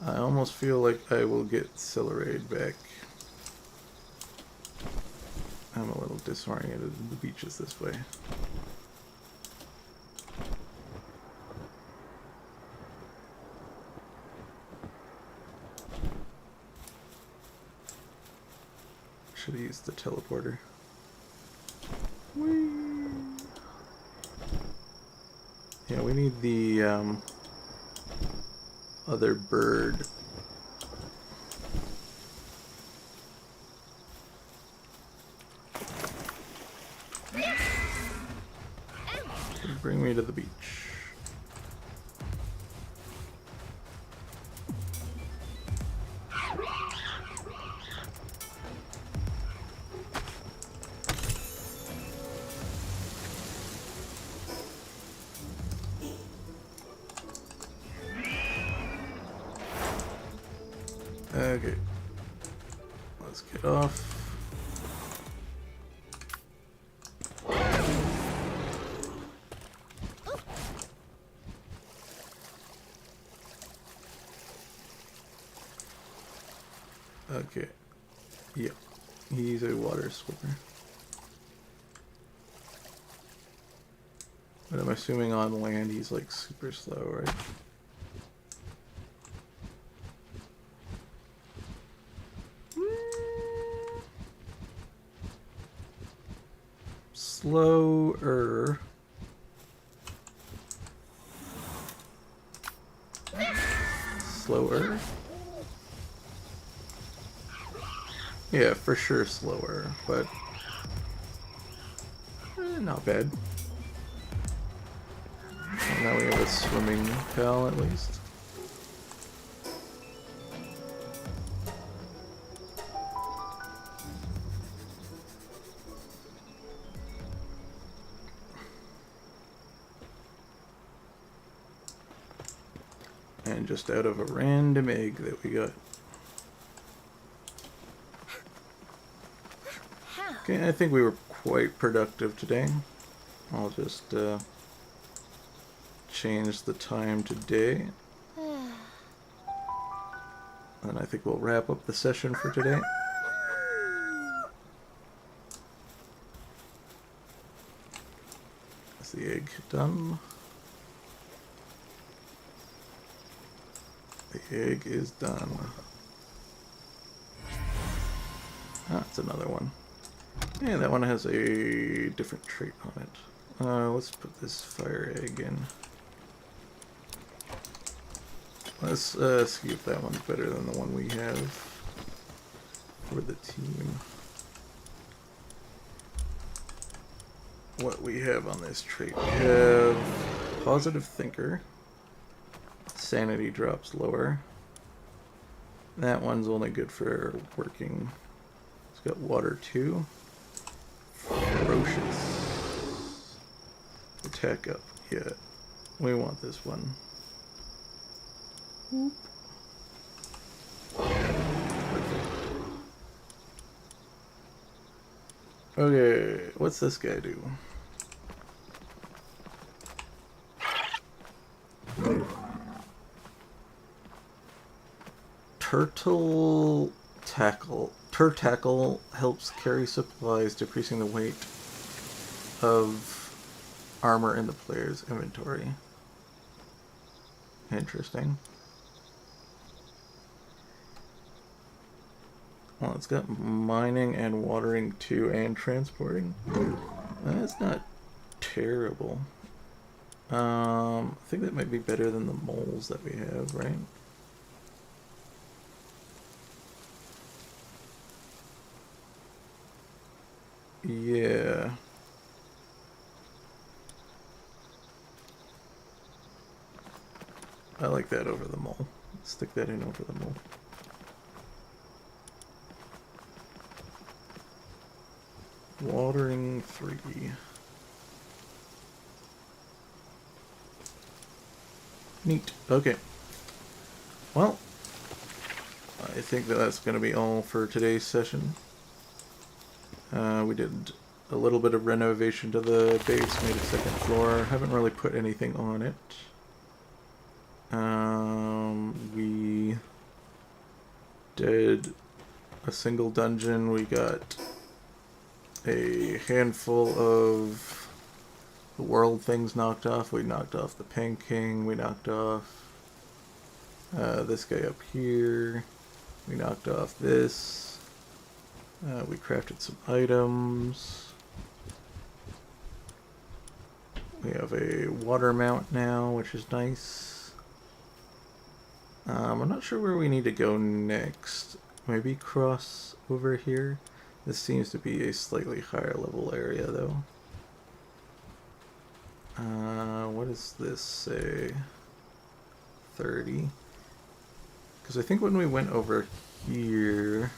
I almost feel like I will get Celerade back. I'm a little disoriented. The beach is this way. Should have used the teleporter. Whee! Yeah, we need the other bird. Bring me to the beach. Okay. Let's get off. Okay. Yeah. He's a water swimmer. But I'm assuming on land he's like super slow, right? Slower. Slower? Yeah, for sure slower, but not bad. Well, now we have a swimming pal at least. And just out of a random egg that we got. Okay, I think we were quite productive today. I'll just change the time to day. And I think we'll wrap up the session for today. Is the egg done? The egg is done. Ah, it's another one. Yeah, that one has a different trait on it. Let's put this fire egg in. Let's see if that one's better than the one we have for the team. What we have on this trait, we have positive thinker. Sanity drops lower. That one's only good for working. It's got water too. Ferocious. Attack up. Yeah. We want this one. Whoop. Okay, what's this guy do? Turtle tackle. Tackle helps carry supplies, decreasing the weight of armor in the player's inventory. Interesting. Well, it's got mining and watering too, and transporting. That's not terrible. I think that might be better than the moles that we have, right? Yeah. I like that over the mole. Stick that in over the mole. Watering 3. Neat. Okay. Well, I think that's going to be all for today's session. We did a little bit of renovation to the base, made a second floor. Haven't really put anything on it. We did a single dungeon. We got a handful of the world things knocked off. We knocked off the Pen King. We knocked off this guy up here. We knocked off this. We crafted some items. We have a water mount now, which is nice. I'm not sure where we need to go next. Maybe cross over here. This seems to be a slightly higher level area, though. What does this say? 30. Because I think when we went over here...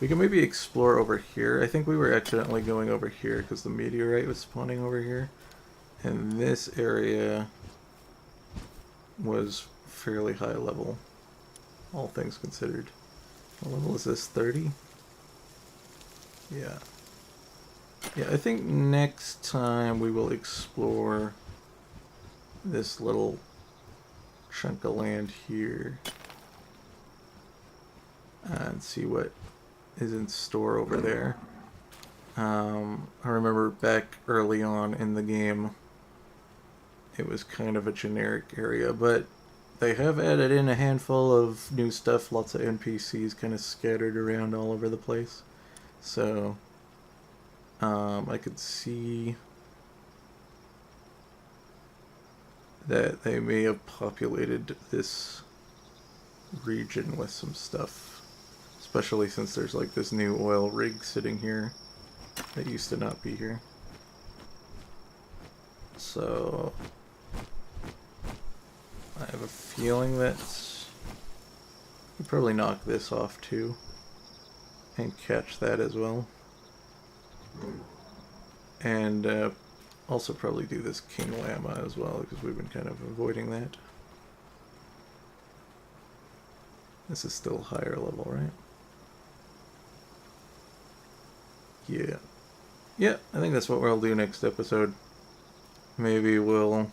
We can maybe explore over here. I think we were accidentally going over here because the meteorite was spawning over here. And this area was fairly high level, all things considered. What level is this? 30? Yeah. Yeah, I think next time we will explore this little chunk of land here and see what is in store over there. I remember back early on in the game it was kind of a generic area, but they have added in a handful of new stuff, lots of NPCs kind of scattered around all over the place. So I could see that they may have populated this region with some stuff, especially since there's like this new oil rig sitting here that used to not be here. So I have a feeling that we'll probably knock this off too and catch that as well. And also probably do this King Llama as well, because we've been kind of avoiding that. This is still higher level, right? Yeah. Yeah, I think that's what we'll do next episode. Maybe we'll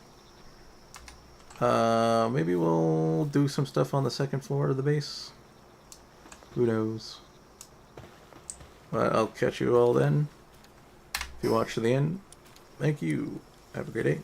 do some stuff on the second floor of the base. Who knows? But I'll catch you all then. If you watch to the end, thank you. Have a great day.